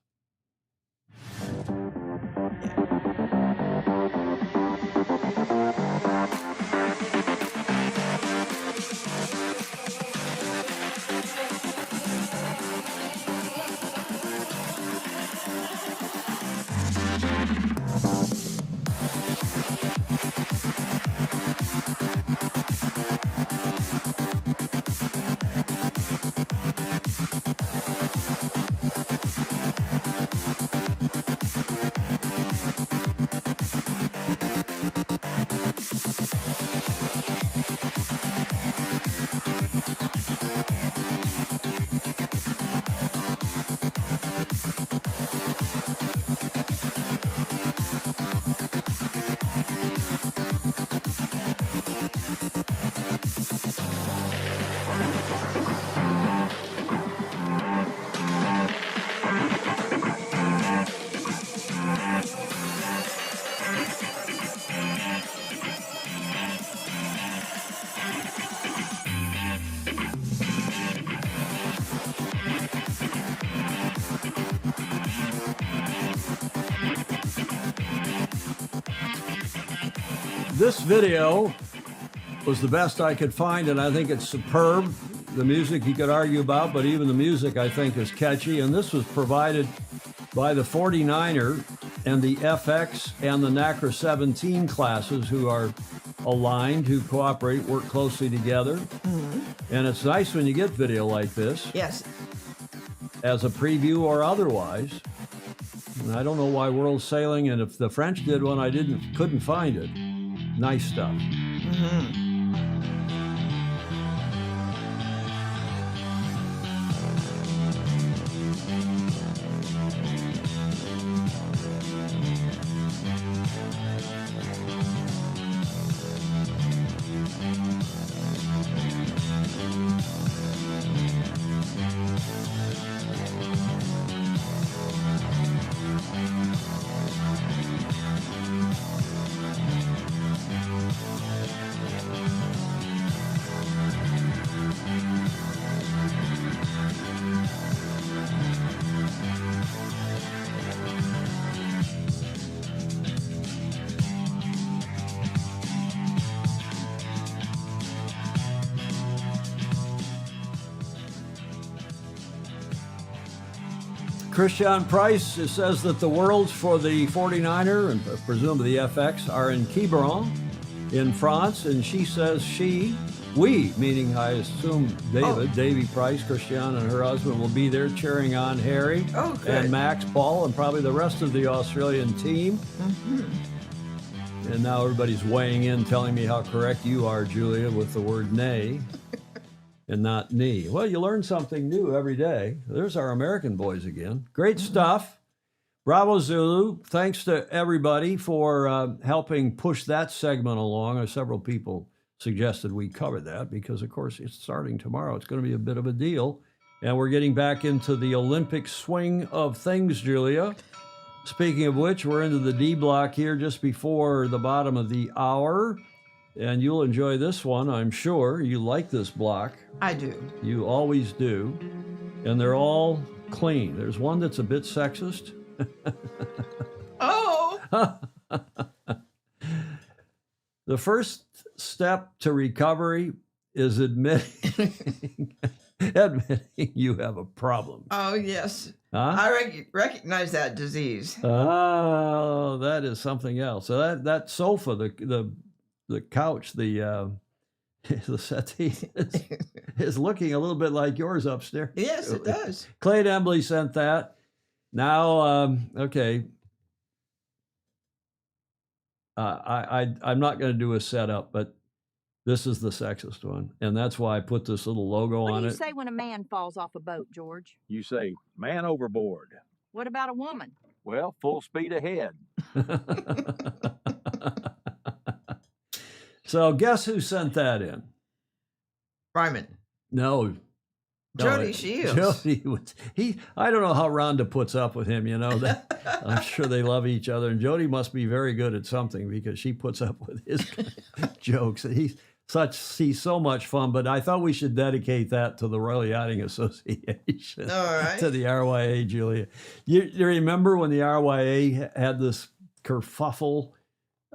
This video was the best I could find, and I think it's superb. The music you could argue about, but even the music I think is catchy. And this was provided by the 49er and the FX and the NACRA 17 classes, who are aligned, who cooperate, work closely together. And it's nice when you get video like this. Yes. As a preview or otherwise. And I don't know why World Sailing, and if the French did one, I couldn't find it. Nice stuff. Christian Price says that the worlds for the 49er and presumably the FX are in Quiberon in France, and she says we, meaning I assume Davy Price, Christian and her husband will be there cheering on Harry and Max, Paul, and probably the rest of the Australian team. And now everybody's weighing in, telling me how correct you are, Julia, with the word nay. And not knee. Well, you learn something new every day. There's our American boys again. Great stuff. Bravo Zulu. Thanks to everybody for helping push that segment along. Several people suggested we cover that because, of course, it's starting tomorrow. It's going to be a bit of a deal. And we're getting back into the Olympic swing of things, Julia. Speaking of which, we're into the D block here just before the bottom of the hour. And you'll enjoy this one, I'm sure. You like this block. I do. You always do. And they're all clean. There's one that's a bit sexist. The first step to recovery is admitting you have a problem. Oh, yes. Huh? I recognize that disease. Oh, that is something else. So that sofa, the couch, the settee is looking a little bit like yours upstairs. Yes, it does. Clay Embley sent that. Now, okay. I'm not going to do a setup, but this is the sexist one, and that's why I put this little logo on it. What do you say when a man falls off a boat, George? You say, man overboard. What about a woman? Well, full speed ahead. So guess who sent that in? Ryman. No. Jody Shields. Jody was, I don't know how Rhonda puts up with him, I'm sure they love each other. And Jody must be very good at something because she puts up with his jokes. He's so much fun. But I thought we should dedicate that to the Royal Yachting Association. All right. To the RYA, Julia. You remember when the RYA had this kerfuffle,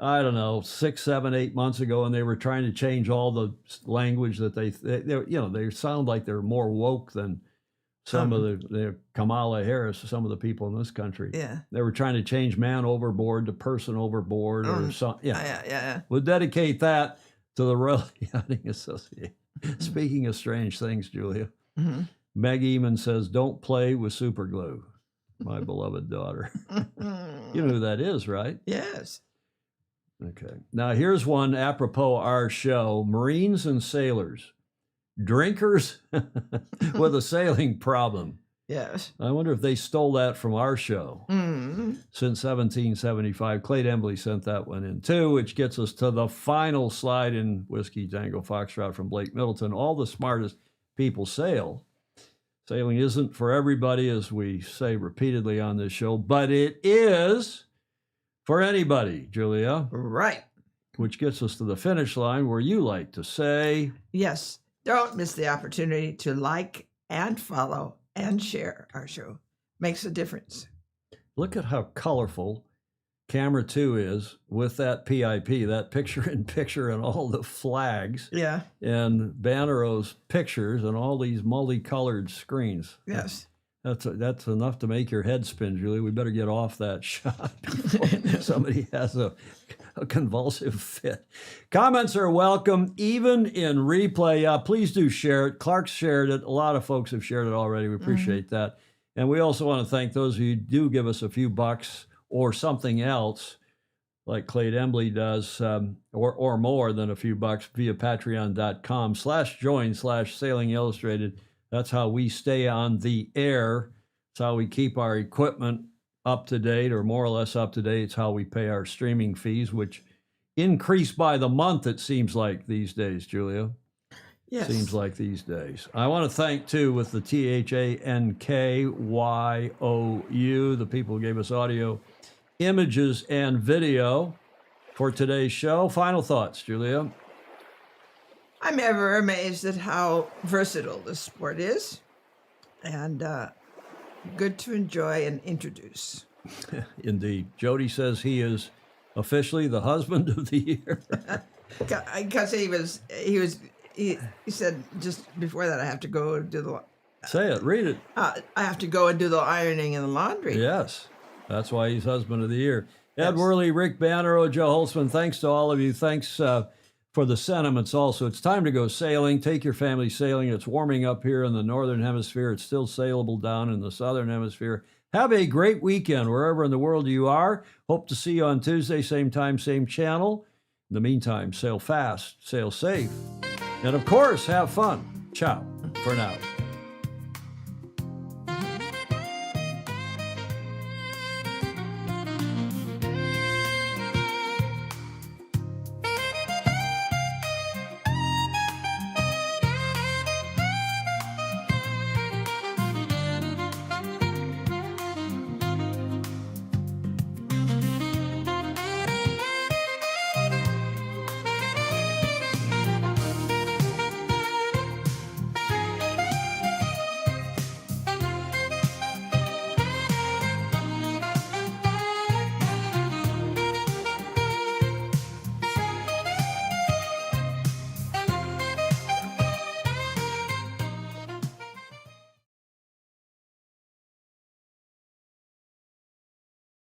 I don't know, 6, 7, 8 months ago, and they were trying to change all the language that they sound like they're more woke than some of the Kamala Harris, some of the people in this country. Yeah. They were trying to change man overboard to person overboard or something. Yeah. We'll dedicate that to the Royal Yachting Association. Speaking of strange things, Julia. Mm-hmm. Meg Eamon says, don't play with super glue. My beloved daughter. You know who that is, right? Yes. Okay. Now, here's one apropos our show. Marines and sailors. Drinkers with a sailing problem. Yes. I wonder if they stole that from our show. Mm-hmm. Since 1775. Clay Embley sent that one in too, which gets us to the final slide in Whiskey Tango Foxtrot from Blake Middleton. All the smartest people sail. Sailing isn't for everybody, as we say repeatedly on this show, but it is for anybody, Julia. Right. Which gets us to the finish line where you like to say, yes, don't miss the opportunity to like and follow and share our show. Makes a difference. look at how colorful camera 2 is with that PIP, that picture-in-picture and all the flags. Yeah. And Bannero's pictures and all these multicolored screens. Yes. That's enough to make your head spin, Julie. We better get off that shot before somebody has a convulsive fit. Comments are welcome, even in replay. Please do share it. Clark's shared it. A lot of folks have shared it already. We appreciate that. And we also want to thank those of you who do give us a few bucks or something else, like Clay Embley does, or more than a few bucks via patreon.com/join/Sailing Illustrated. That's how we stay on the air. It's how we keep our equipment up to date, or more or less up to date. It's how we pay our streaming fees, which increase by the month, it seems like these days, Julia. Yes. Seems like these days. I want to thank, too, with the THANKYOU, the people who gave us audio, images, and video for today's show. Final thoughts, Julia? I'm ever amazed at how versatile this sport is, and good to enjoy and introduce. Indeed. Jody says he is officially the husband of the year. Because he said just before that, I have to go and do the... Say it, read it. I have to go and do the ironing and the laundry. Yes, that's why he's husband of the year. Ed Worley, Rick Bannero, Joe Holtzman, thanks to all of you. Thanks for the sentiments also. It's time to go sailing. Take your family sailing. It's warming up here in the Northern Hemisphere. It's still sailable down in the Southern Hemisphere. Have a great weekend wherever in the world you are. Hope to see you on Tuesday, same time, same channel. In the meantime, sail fast, sail safe, and of course, have fun. Ciao for now.